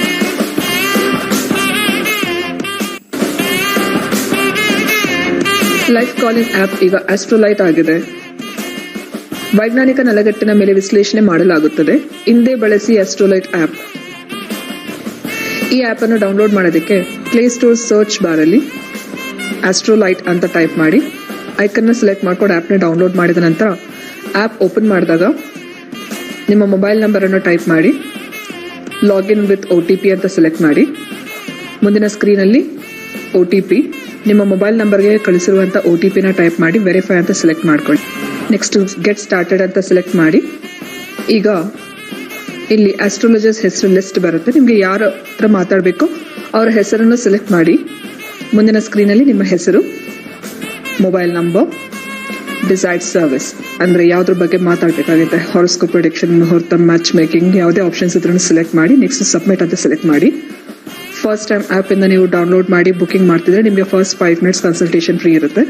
Life calling app ಈಗ Astrolite ಆಗಿದೆ. ವೈಜ್ಞಾನಿಕ ನೆಲಗಟ್ಟಿನ ಮೇಲೆ ವಿಶ್ಲೇಷಣೆ ಮಾಡಲಾಗುತ್ತದೆ. ಇಂದೇ ಬಳಸಿ Astrolite app. ಈ ಆಪ್ ಅನ್ನು ಡೌನ್ಲೋಡ್ ಮಾಡೋದಕ್ಕೆ ಪ್ಲೇಸ್ಟೋರ್ ಸರ್ಚ್ ಬಾರ್ ಅಲ್ಲಿ ಆಸ್ಟ್ರೋಲೈಟ್ ಅಂತ ಟೈಪ್ ಮಾಡಿ ಐಕನ್ನ ಸೆಲೆಕ್ಟ್ ಮಾಡ್ಕೊಂಡು ಆಪ್ನ ಡೌನ್ಲೋಡ್ ಮಾಡಿದ ನಂತರ ಆಪ್ ಓಪನ್ ಮಾಡಿದಾಗ ನಿಮ್ಮ ಮೊಬೈಲ್ ನಂಬರ್ ಅನ್ನು ಟೈಪ್ ಮಾಡಿ ಲಾಗಿನ್ ವಿತ್ OTP ಅಂತ ಸೆಲೆಕ್ಟ್ ಮಾಡಿ ಮುಂದಿನ ಸ್ಕ್ರೀನಲ್ಲಿ OTP ನಿಮ್ಮ ಮೊಬೈಲ್ ನಂಬರ್ಗೆ ಕಳಿಸಿರುವಂಥ OTPನ ಟೈಪ್ ಮಾಡಿ ವೆರಿಫೈ ಅಂತ ಸೆಲೆಕ್ಟ್ ಮಾಡ್ಕೊಳ್ಳಿ. ನೆಕ್ಸ್ಟ್ ಗೆಟ್ ಸ್ಟಾರ್ಟೆಡ್ ಅಂತ ಸೆಲೆಕ್ಟ್ ಮಾಡಿ ಈಗ ಇಲ್ಲಿ ಆಸ್ಟ್ರಾಲಜರ್ಸ್ ಹೆಸರು ಲಿಸ್ಟ್ ಬರುತ್ತೆ. ನಿಮಗೆ ಯಾರ ಹತ್ರ ಮಾತಾಡಬೇಕು ಅವರ ಹೆಸರನ್ನು ಸೆಲೆಕ್ಟ್ ಮಾಡಿ ಮುಂದಿನ ಸ್ಕ್ರೀನಲ್ಲಿ ನಿಮ್ಮ ಹೆಸರು, ಮೊಬೈಲ್ ನಂಬರ್, ಡಿಸೈಡ್ ಸರ್ವಿಸ್ ಅಂದ್ರೆ ಯಾವ್ದ್ರ ಬಗ್ಗೆ ಮಾತಾಡಬೇಕಾಗುತ್ತೆ, ಹಾರೋಸ್ಕೋಪ್ ಪ್ರೆಡಿಕ್ಷನ್, ಮುಹೂರ್ತ, ಮ್ಯಾಚ್ ಮೇಕಿಂಗ್, ಯಾವುದೇ ಆಪ್ಷನ್ಸ್ ಇದ್ರೂ ಸೆಲೆಕ್ಟ್ ಮಾಡಿ ನೆಕ್ಸ್ಟ್ ಸಬ್ಮಿಟ್ ಅಂತ ಸೆಲೆಕ್ಟ್ ಮಾಡಿ. ಫಸ್ಟ್ ಟೈಮ್ ಆಪ್ ಇಂದ ನೀವು ಡೌನ್ಲೋಡ್ ಮಾಡಿ ಬುಕಿಂಗ್ ಮಾಡ್ತಿದ್ರೆ ನಿಮಗೆ ಫಸ್ಟ್ 5 minutes ಕನ್ಸಲ್ಟೇಷನ್ ಫ್ರೀ ಇರುತ್ತೆ.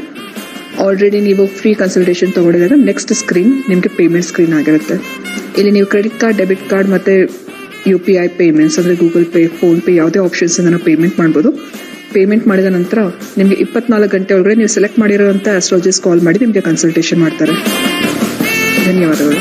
ಆಲ್ರೆಡಿ ನೀವು ಫ್ರೀ ಕನ್ಸಲ್ಟೇಷನ್ ತಗೊಂಡಿದ್ರೆ ನೆಕ್ಸ್ಟ್ ಸ್ಕ್ರೀನ್ ನಿಮಗೆ ಪೇಮೆಂಟ್ ಸ್ಕ್ರೀನ್ ಆಗಿರುತ್ತೆ. ಇಲ್ಲಿ ನೀವು ಕ್ರೆಡಿಟ್ ಕಾರ್ಡ್, ಡೆಬಿಟ್ ಕಾರ್ಡ್ ಮತ್ತೆ UPI ಪೇಮೆಂಟ್ಸ್ ಅಂದರೆ ಗೂಗಲ್ ಪೇ, ಫೋನ್ ಪೇ, ಯಾವುದೇ ಆಪ್ಷನ್ಸ್ ನಾವು ಪೇಮೆಂಟ್ ಮಾಡ್ಬೋದು. ಪೇಮೆಂಟ್ ಮಾಡಿದ ನಂತರ ನಿಮಗೆ 24 ಗಂಟೆ ಒಳಗಡೆ ನೀವು ಸೆಲೆಕ್ಟ್ ಮಾಡಿರೋಂಥ ಆಸ್ಟ್ರಾಲಜಿಸ್ಟ್ ಕಾಲ್ ಮಾಡಿ ನಿಮಗೆ ಕನ್ಸಲ್ಟೇಷನ್ ಮಾಡ್ತಾರೆ. ಧನ್ಯವಾದಗಳು.